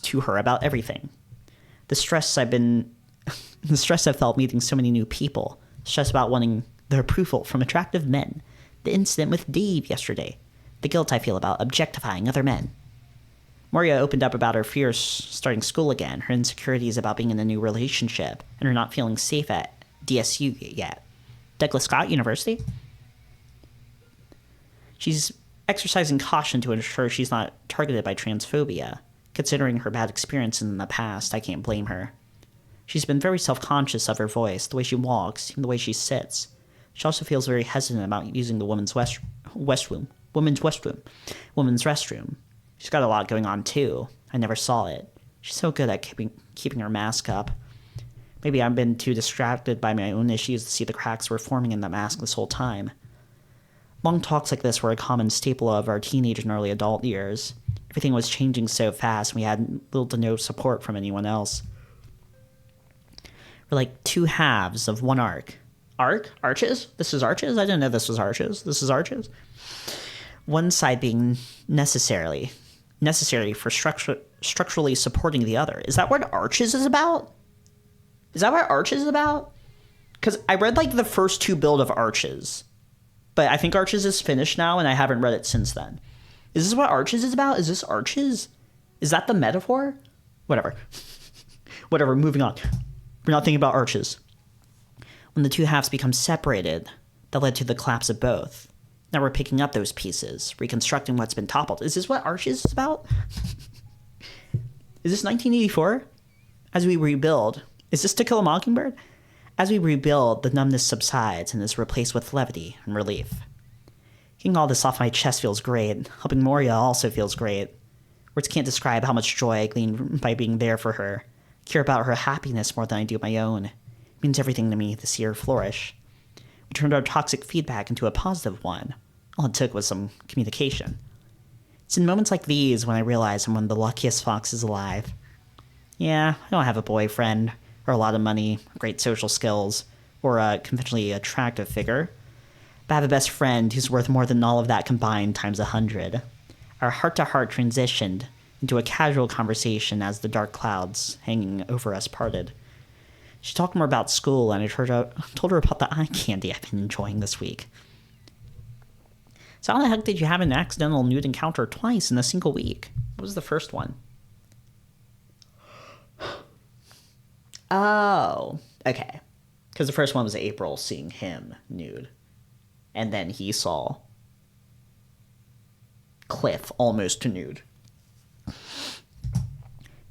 to her about everything. The stress I've felt meeting so many new people. Stress about wanting the approval from attractive men. The incident with Dave yesterday. The guilt I feel about objectifying other men. Moriah opened up about her fears starting school again, her insecurities about being in a new relationship, and her not feeling safe at DSU yet. Douglas Scott University? She's exercising caution to ensure she's not targeted by transphobia. Considering her bad experiences in the past, I can't blame her. She's been very self-conscious of her voice, the way she walks, even the way she sits. She also feels very hesitant about using the women's restroom. She's got a lot going on too. I never saw it. She's so good at keeping her mask up. Maybe I've been too distracted by my own issues to see the cracks were forming in the mask this whole time. Long talks like this were a common staple of our teenage and early adult years. Everything was changing so fast, and we had little to no support from anyone else. We're like two halves of one arc. Arc? Arches? This is arches? I didn't know this was arches. This is arches? One side being necessary for structurally supporting the other. Is that what arches is about? Is that what arches is about? Because I read like the first two build of arches, but I think arches is finished now, and I haven't read it since then. Is this what arches is about? Is this arches? Is that the metaphor? Whatever. Whatever, moving on. We're not thinking about arches. When the two halves become separated, that led to the collapse of both. Now we're picking up those pieces, reconstructing what's been toppled. Is this what arches is about? Is this 1984? As we rebuild, is this To Kill a Mockingbird? As we rebuild, the numbness subsides and is replaced with levity and relief. Getting all this off my chest feels great. Helping Moriah also feels great. Words can't describe how much joy I glean by being there for her. Care about her happiness more than I do my own. It means everything to me to see her flourish. We turned our toxic feedback into a positive one. All it took was some communication. It's in moments like these when I realize I'm one of the luckiest foxes alive. Yeah, I don't have a boyfriend, or a lot of money, great social skills, or a conventionally attractive figure. But I have a best friend who's worth more than all of that combined times 100. Our heart-to-heart transitioned into a casual conversation as the dark clouds hanging over us parted. She talked more about school, and I told her about the eye candy I've been enjoying this week. So how the heck did you have an accidental nude encounter twice in a single week? What was the first one? Oh, okay. Because the first one was April seeing him nude. And then he saw Cliff almost nude.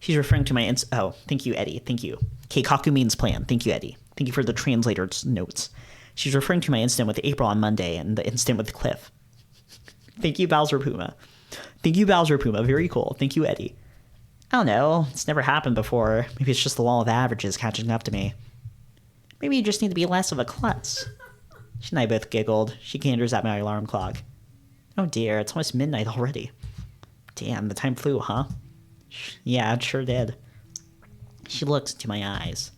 She's referring to my oh, thank you, Eddy. Thank you. Keikaku means plan. Thank you, Eddy. Thank you for the translator's notes. She's referring to my incident with April on Monday and the incident with Cliff. Thank you, Bowser Puma. Thank you, Bowser Puma. Very cool. Thank you, Eddy. I don't know. It's never happened before. Maybe it's just the law of averages catching up to me. Maybe you just need to be less of a klutz. She and I both giggled. She candors at my alarm clock. Oh dear, it's almost midnight already. Damn, the time flew, huh? Yeah, it sure did. She looks into my eyes.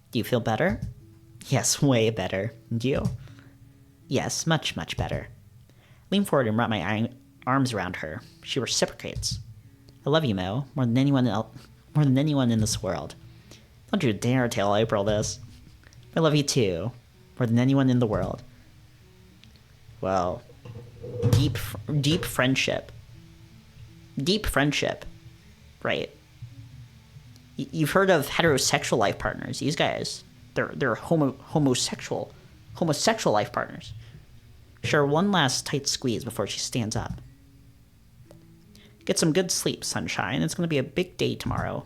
Do you feel better? Yes, way better. And you? Yes, much, much better. Lean forward and wrap my arms around her. She reciprocates. I love you, Mo, more than anyone in this world. Don't you dare tell April this. I love you too, more than anyone in the world. Well, deep friendship. Deep friendship. Right. You've heard of heterosexual life partners. These guys, they're homosexual life partners. Sure, one last tight squeeze before she stands up. Get some good sleep, sunshine. It's going to be a big day tomorrow.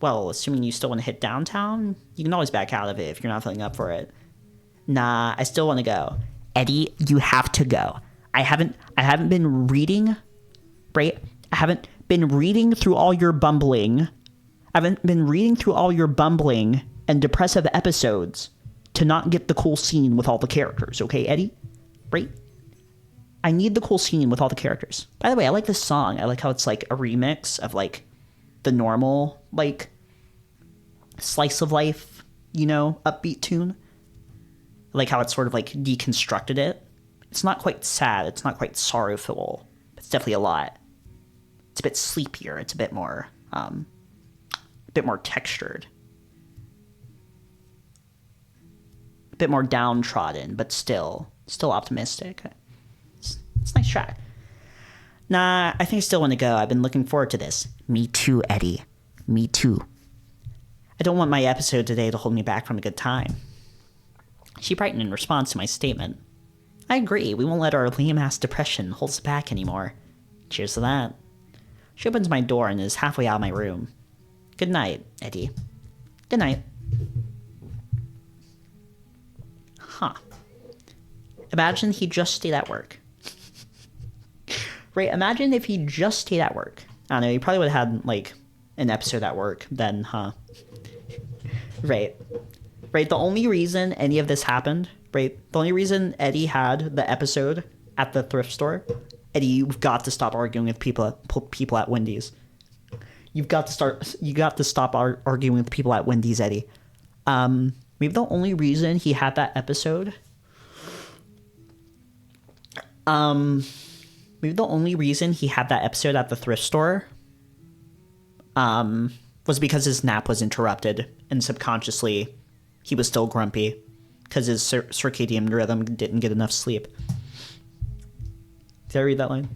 Well, assuming you still want to hit downtown, you can always back out of it if you're not feeling up for it. Nah, I still want to go. Eddy, you have to go. I haven't been reading, right? I haven't been reading through all your bumbling. I haven't been reading through all your bumbling and depressive episodes to not get the cool scene with all the characters, okay, Eddy? Right? I need the cool scene with all the characters. By the way, I like this song. I like how it's like a remix of like the normal, like, slice of life, you know, upbeat tune. I like how it's sort of like deconstructed it. It's not quite sad. It's not quite sorrowful. It's definitely a lot. It's a bit sleepier. It's a bit more textured. A bit more downtrodden, but still optimistic. It's a nice track. Nah, I think I still want to go. I've been looking forward to this. Me too, Eddy. Me too. I don't want my episode today to hold me back from a good time. She brightened in response to my statement. I agree. We won't let our lame-ass depression hold us back anymore. Cheers to that. She opens my door and is halfway out of my room. Good night, Eddy. Good night. Huh. Imagine he just stayed at work. Right, imagine if he just stayed at work. I don't know, he probably would have had, like, an episode at work then, huh? Right. Right, the only reason any of this happened, right, the only reason Eddy had the episode at the thrift store, Eddy, you've got to stop arguing with people at Wendy's. You got to stop arguing with people at Wendy's, Eddy. Maybe the only reason he had that episode, maybe the only reason he had that episode at the thrift store, was because his nap was interrupted, and subconsciously he was still grumpy because his circadian rhythm didn't get enough sleep. Did I read that line?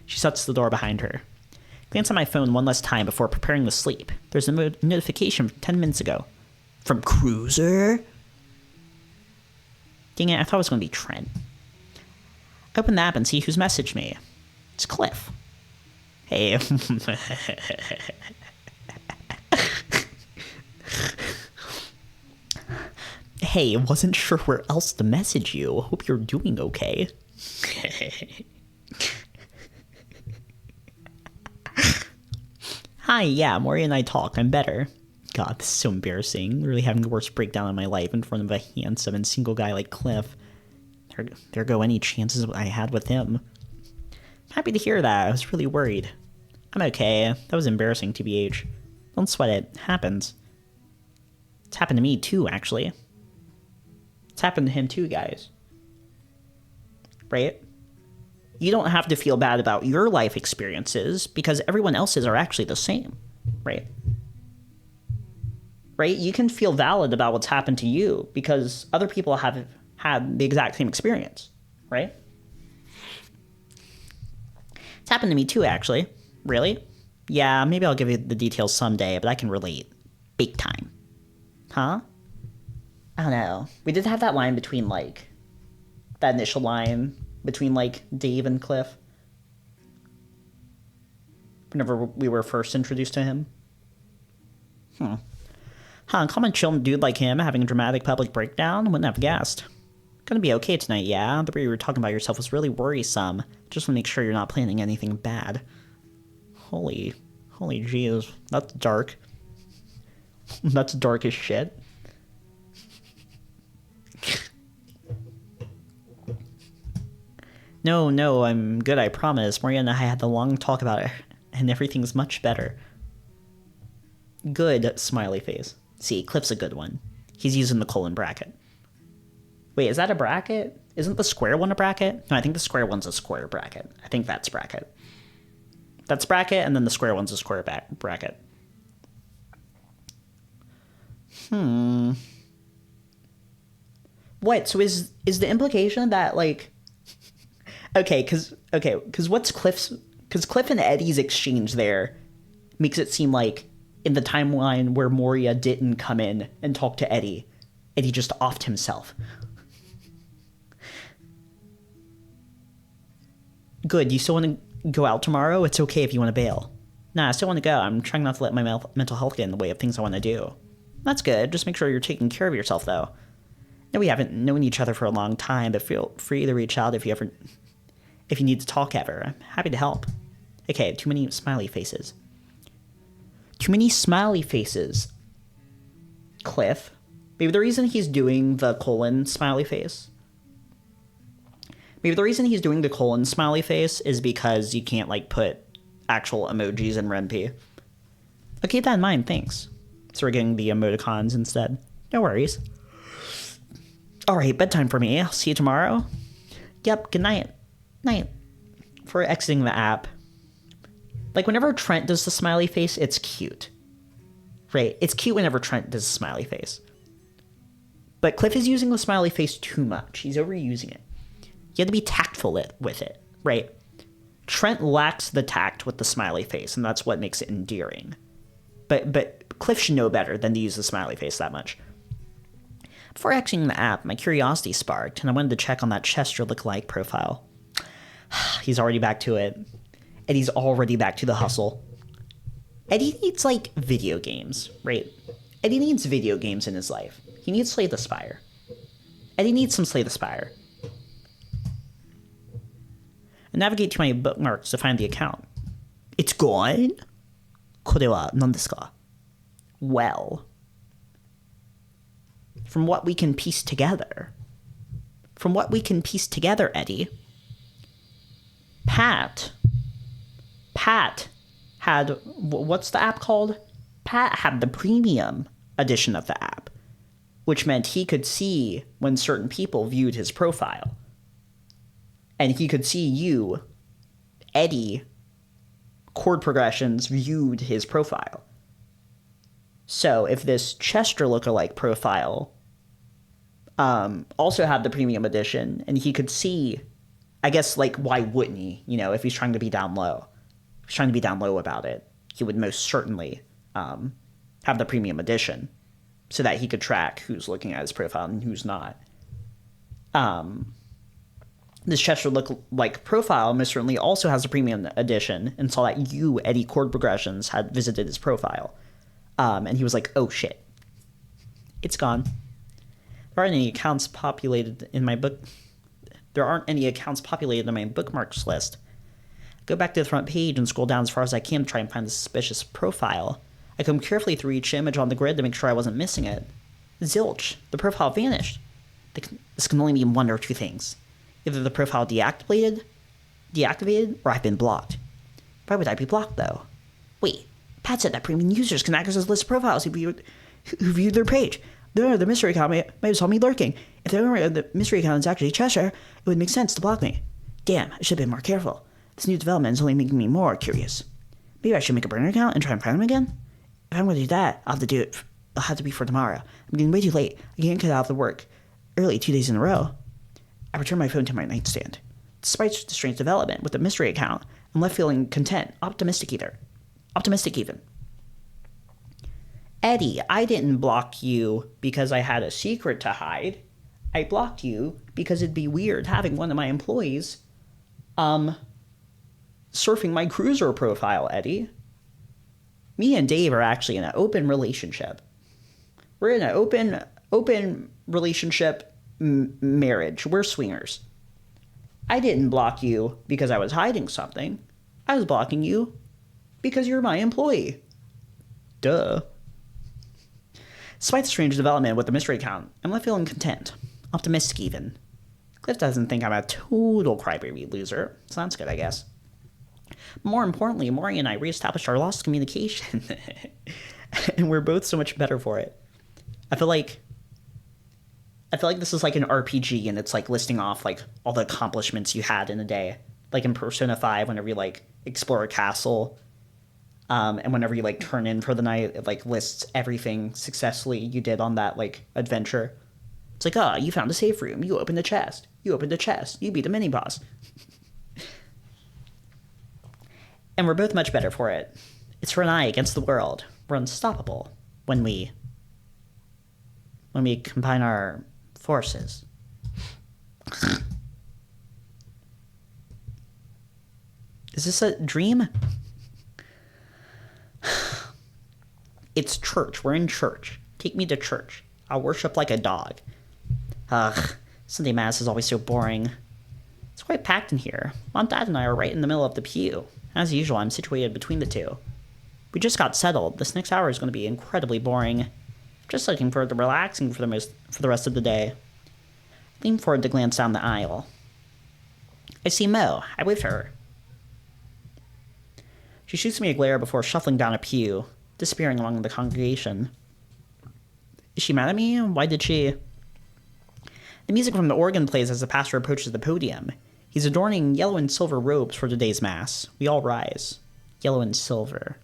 She shuts the door behind her. Glance at my phone one last time before preparing to sleep. There's a notification from 10 minutes ago. From Cruiser? Dang it, I thought it was going to be Trent. I open the app and see who's messaged me. It's Cliff. Hey. Hey, wasn't sure where else to message you. Hope you're doing okay. Hi, yeah, Moriah and I talk. I'm better. God, this is so embarrassing. Really having the worst breakdown in my life in front of a handsome and single guy like Cliff. There go any chances I had with him. I'm happy to hear that. I was really worried. I'm okay. That was embarrassing, TBH. Don't sweat it. It happens. It's happened to me too, actually. It's happened to him too, guys. Right? You don't have to feel bad about your life experiences because everyone else's are actually the same. Right? Right? You can feel valid about what's happened to you because other people have had the exact same experience. Right? It's happened to me too, actually. Really? Yeah, maybe I'll give you the details someday, but I can relate. Big time. Huh? I don't know. We did have that line between, like, that initial line between, like, Dave and Cliff. Whenever we were first introduced to him. Common chill dude like him having a dramatic public breakdown? Wouldn't have guessed. Gonna be okay tonight, yeah? The way you were talking about yourself was really worrisome. Just want to make sure you're not planning anything bad. Holy jeez. That's dark. That's dark as shit. No, I'm good, I promise. Moriah and I had the long talk about it, and everything's much better. Good, smiley face. See, Cliff's a good one. He's using the colon bracket. Wait, is that a bracket? Isn't the square one a bracket? No, I think the square one's a square bracket. I think that's bracket. That's bracket, and then the square one's a square bracket. What? So is the implication that, like... Okay, because what's Cliff's... Because Cliff and Eddy's exchange there makes it seem like in the timeline where Moriah didn't come in and talk to Eddy, Eddy just offed himself. Good, you still want to go out tomorrow? It's okay if you want to bail. Nah, I still want to go. I'm trying not to let my mental health get in the way of things I want to do. That's good. Just make sure you're taking care of yourself, though. No, we haven't known each other for a long time, but feel free to reach out if you need to talk ever. I'm happy to help. Okay, too many smiley faces. Too many smiley faces. Cliff. Maybe the reason he's doing the colon smiley face. Maybe the reason he's doing the colon smiley face is because you can't, like, put actual emojis in RenP. I'll keep that in mind, thanks. So we're getting the emoticons instead. No worries. Alright, bedtime for me. I'll see you tomorrow. Yep, good night. Night. For exiting the app. Like, whenever Trent does the smiley face, it's cute. Right? It's cute whenever Trent does the smiley face. But Cliff is using the smiley face too much. He's overusing it. You have to be tactful with it, right? Trent lacks the tact with the smiley face, and that's what makes it endearing. But Cliff should know better than to use the smiley face that much. Before exiting the app, my curiosity sparked, and I wanted to check on that Chester lookalike profile. He's already back to it. Eddy's already back to the hustle. Eddy needs, like, video games, right? Eddy needs video games in his life. He needs Slay the Spire. Eddy needs some Slay the Spire. I navigate to my bookmarks to find the account. It's gone? これは何ですか? Well, from what we can piece together, Eddy, Pat had, what's the app called? Pat had the premium edition of the app, which meant he could see when certain people viewed his profile. And he could see you, Eddy, Chord Progressions, viewed his profile. So if this Chester lookalike profile also had the premium edition, and he could see, I guess, like, why wouldn't he? You know, if he's trying to be down low. If he's trying to be down low about it, he would most certainly have the premium edition so that he could track who's looking at his profile and who's not. This Chester lookalike profile most certainly also has a premium edition and saw that you, Eddy Chord Progressions, had visited his profile. And he was like, oh shit. It's gone. There aren't any accounts populated in my bookmarks list. Go back to the front page and scroll down as far as I can to try and find the suspicious profile. I comb carefully through each image on the grid to make sure I wasn't missing it. Zilch, the profile vanished. This can only mean one or two things. Either the profile deactivated, or I've been blocked. Why would I be blocked, though? Wait, Pat said that premium users can access his list of profiles who viewed their page. The mystery account may have saw me lurking. If the mystery account is actually Cheshire, it would make sense to block me. Damn, I should have been more careful. This new development is only making me more curious. Maybe I should make a burner account and try and find him again? If I'm going to do that, I'll have to be for tomorrow. I'm getting way too late. I can't get out of the work early 2 days in a row. I returned my phone to my nightstand. Despite the strange development with the mystery account, I'm left feeling content, optimistic even. Eddy, I didn't block you because I had a secret to hide. I blocked you because it'd be weird having one of my employees, surfing my cruiser profile, Eddy. Me and Dave are actually in an open relationship. We're in an open relationship marriage. We're swingers. I didn't block you because I was hiding something. I was blocking you because you're my employee. Duh. Despite the strange development with the mystery account, I'm left feeling content. Optimistic even. Cliff doesn't think I'm a total crybaby loser, so that's good, I guess. More importantly, Moriah and I reestablished our lost communication. And we're both so much better for it. I feel like this is like an RPG, and it's like listing off like all the accomplishments you had in a day. Like in Persona 5, whenever you like explore a castle, and whenever you like turn in for the night, it like lists everything successfully you did on that like adventure. It's like, you found a safe room, you opened a chest, you beat a mini boss. And we're both much better for it. It's her and I against the world. We're unstoppable when we combine our forces. Is this a dream? It's church. We're in church. Take me to church. I'll worship like a dog. Ugh, Sunday Mass is always so boring. It's quite packed in here. Mom, Dad, and I are right in the middle of the pew. As usual, I'm situated between the two. We just got settled. This next hour is going to be incredibly boring. Just looking forward to relaxing for the rest of the day. I lean forward to glance down the aisle. I see Mo. I wave to her. She shoots me a glare before shuffling down a pew, disappearing among the congregation. Is she mad at me? Why did she... The music from the organ plays as the pastor approaches the podium. He's adorning yellow and silver robes for today's mass. We all rise. Yellow and silver.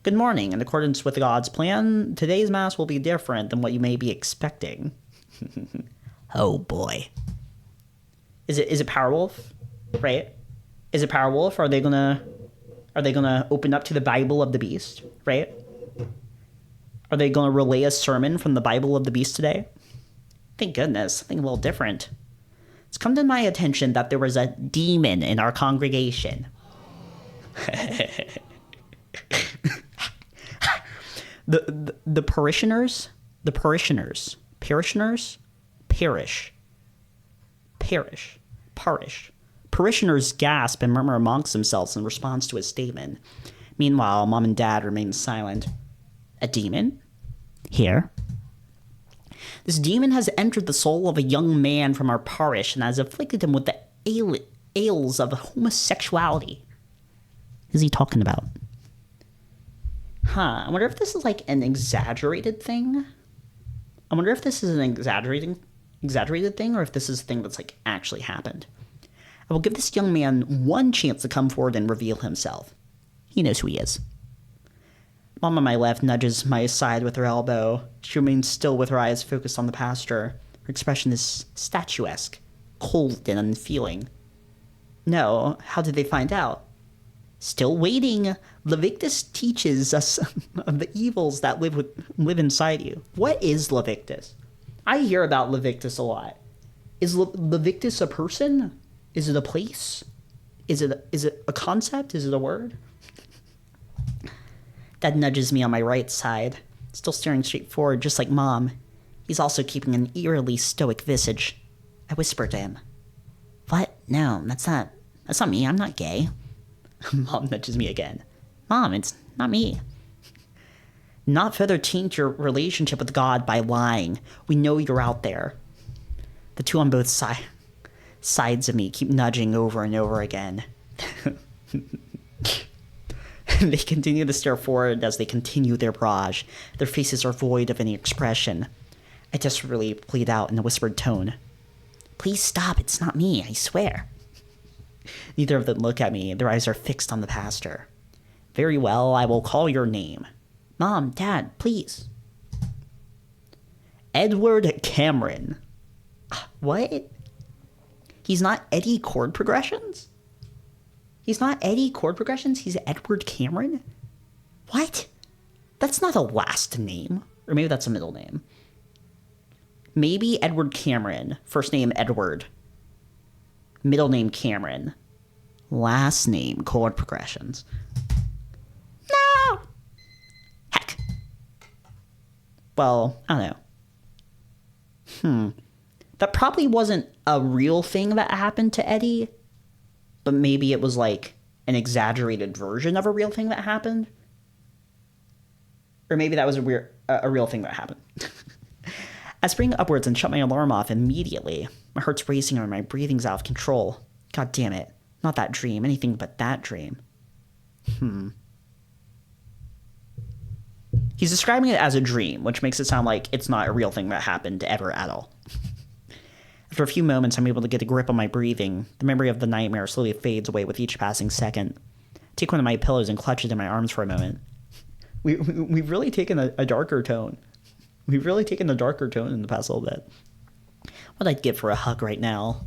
Good morning. In accordance with God's plan, today's mass will be different than what you may be expecting. Oh boy. Is it Powerwolf? Right? Is it Powerwolf? Are they gonna open up to the Bible of the Beast? Right? Are they gonna relay a sermon from the Bible of the Beast today? Thank goodness, something a little different. It's come to my attention that there was a demon in our congregation. The parishioners, parishioners gasp and murmur amongst themselves in response to his statement. Meanwhile, Mom and Dad remain silent. A demon? Here? This demon has entered the soul of a young man from our parish and has afflicted him with the ails of homosexuality. What is he talking about? I wonder if this is like an exaggerated thing. I wonder if this is an exaggerated thing, or if this is a thing that's like actually happened. I will give this young man one chance to come forward and reveal himself. He knows who he is. Mom on my left nudges my side with her elbow. She remains still with her eyes focused on the pastor. Her expression is statuesque, cold and unfeeling. No, how did they find out? Still waiting. Leviticus teaches us of the evils that live inside you. What is Leviticus? I hear about Leviticus a lot. Is Leviticus a person? Is it a place? Is it a concept? Is it a word? Dad nudges me on my right side, still staring straight forward just like Mom. He's also keeping an eerily stoic visage. I whisper to him. What? No, that's not me. I'm not gay. Mom nudges me again. Mom, it's not me. Not further taint your relationship with God by lying. We know you're out there. The two on both sides of me keep nudging over and over again. They continue to stare forward as they continue their barrage. Their faces are void of any expression. I desperately plead out in a whispered tone. Please stop, it's not me, I swear. Neither of them look at me. Their eyes are fixed on the pastor. Very well, I will call your name. Mom, Dad, please. Edward Cameron. What? He's not Eddy Chord Progressions? He's not Eddy Chord Progressions? He's Edward Cameron? What? That's not a last name. Or maybe that's a middle name. Maybe Edward Cameron. First name Edward. Middle name Cameron. Last name Chord Progressions. Well, I don't know. That probably wasn't a real thing that happened to Eddy, but maybe it was like an exaggerated version of a real thing that happened. Or maybe that was a real thing that happened. I spring upwards and shut my alarm off immediately. My heart's racing and my breathing's out of control. God damn it. Not that dream. Anything but that dream. He's describing it as a dream, which makes it sound like it's not a real thing that happened ever at all. After a few moments, I'm able to get a grip on my breathing. The memory of the nightmare slowly fades away with each passing second. I take one of my pillows and clutch it in my arms for a moment. We've really taken a darker tone. We've really taken a darker tone in the past little bit. What I'd give for a hug right now?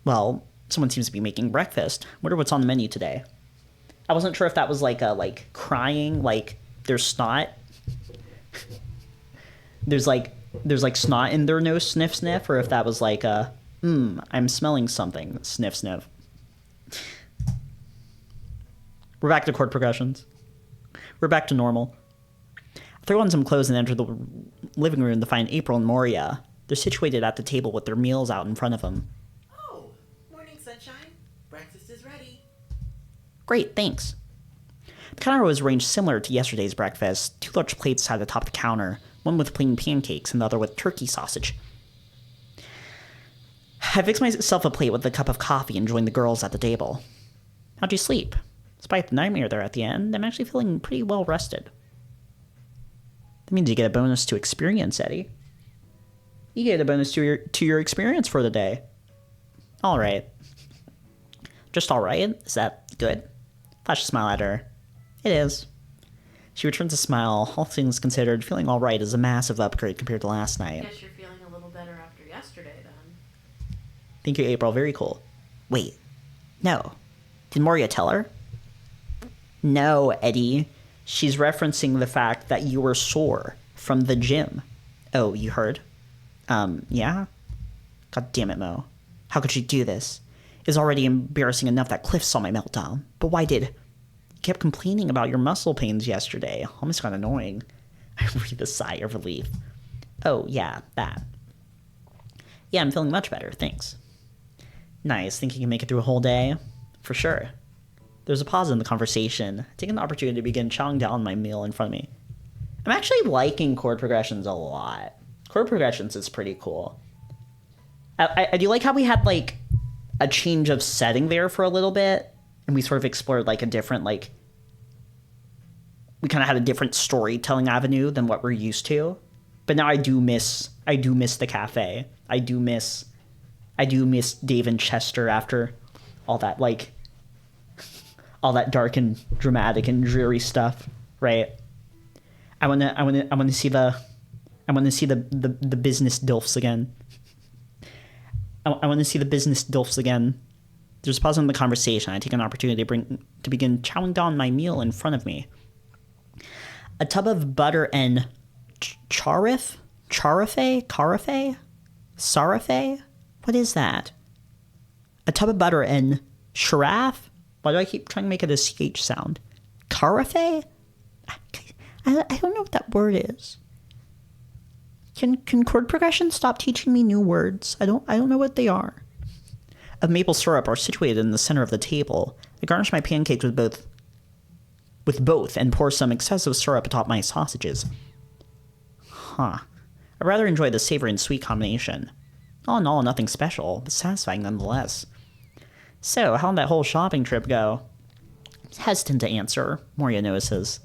Well, someone seems to be making breakfast. Wonder what's on the menu today. I wasn't sure if that was like crying, like there's snot. there's like snot in their nose, sniff sniff, or if that was like I'm smelling something, sniff sniff. We're back to chord progressions. We're back to normal. I throw on some clothes and enter the living room to find April and Moriah. They're situated at the table with their meals out in front of them. Oh, morning, sunshine. Breakfast is ready. Great, thanks. The counter was arranged similar to yesterday's breakfast. 2 large plates sat atop the counter, one with plain pancakes and the other with turkey sausage. I fixed myself a plate with a cup of coffee and joined the girls at the table. How'd you sleep? Despite the nightmare there at the end, I'm actually feeling pretty well rested. That means you get a bonus to experience, Eddy. You get a bonus to your experience for the day. All right. Just all right? Is that good? Flash a smile at her. It is. She returns a smile. All things considered, feeling all right is a massive upgrade compared to last night. Guess you're feeling a little better after yesterday, then. Thank you, April. Very cool. Wait. No. Did Moriah tell her? No, Eddy. She's referencing the fact that you were sore from the gym. Oh, you heard? Yeah? God damn it, Mo. How could she do this? It's already embarrassing enough that Cliff saw my meltdown. But why did... You kept complaining about your muscle pains yesterday. Almost got annoying. I breathe a sigh of relief. Oh, yeah, that. Yeah, I'm feeling much better, thanks. Nice. Think you can make it through a whole day? For sure. There's a pause in the conversation, taking the opportunity to begin chowing down my meal in front of me. I'm actually liking chord progressions a lot. Chord progressions is pretty cool. I do like how we had, like, a change of setting there for a little bit, and we sort of explored, like, a different, like... We kind of had a different storytelling avenue than what we're used to. But now I do miss the cafe. I do miss Dave and Chester after all that, like... all that dark and dramatic and dreary stuff, right? I want to see the business dilfs again. I want to see the business dilfs again. There's a pause in the conversation. I take an opportunity to begin chowing down my meal in front of me. A tub of butter and charafe? What is that? A tub of butter and sharaff? Why do I keep trying to make it a CH sound? Carafe? I don't know what that word is. Can chord progressions stop teaching me new words? I don't know what they are. Of maple syrup are situated in the center of the table. I garnish my pancakes with both and pour some excessive syrup atop my sausages. Huh. I rather enjoy the savory and sweet combination. All in all, nothing special, but satisfying nonetheless. So, how'd that whole shopping trip go? Hesitant to answer, Moriah notices.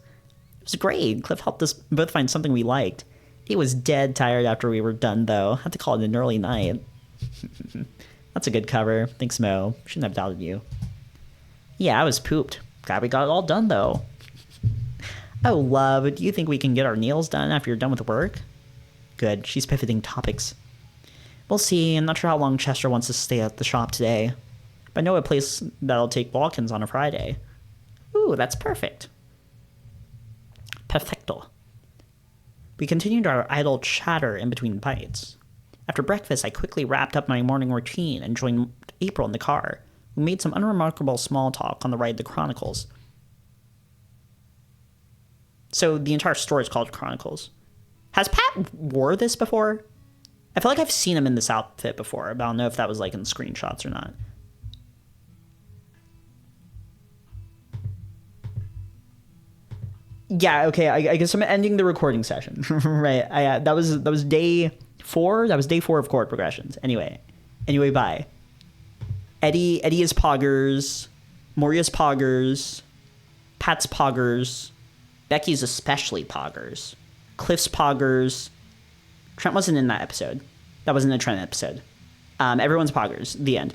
It was great. Cliff helped us both find something we liked. He was dead tired after we were done, though. Had to call it an early night. That's a good cover. Thanks, Mo. Shouldn't have doubted you. Yeah, I was pooped. Glad we got it all done, though. Oh, love, do you think we can get our nails done after you're done with work? Good. She's pivoting topics. We'll see. I'm not sure how long Chester wants to stay at the shop today. But I know a place that'll take walk-ins on a Friday. Ooh, that's perfect. Perfecto. We continued our idle chatter in between bites. After breakfast, I quickly wrapped up my morning routine and joined April in the car. We made some unremarkable small talk on the ride to Chronicles. So the entire story is called Chronicles. Has Pat wore this before? I feel like I've seen him in this outfit before, but I don't know if that was like in screenshots or not. Yeah, okay, I guess I'm ending the recording session. Right. That was day 4. That was day 4 of Chord Progressions. Anyway, bye. Eddy is poggers. Moriah's poggers. Pat's poggers. Becky's especially poggers. Cliff's poggers. Trent wasn't in that episode. That wasn't a Trent episode. Everyone's poggers. The end.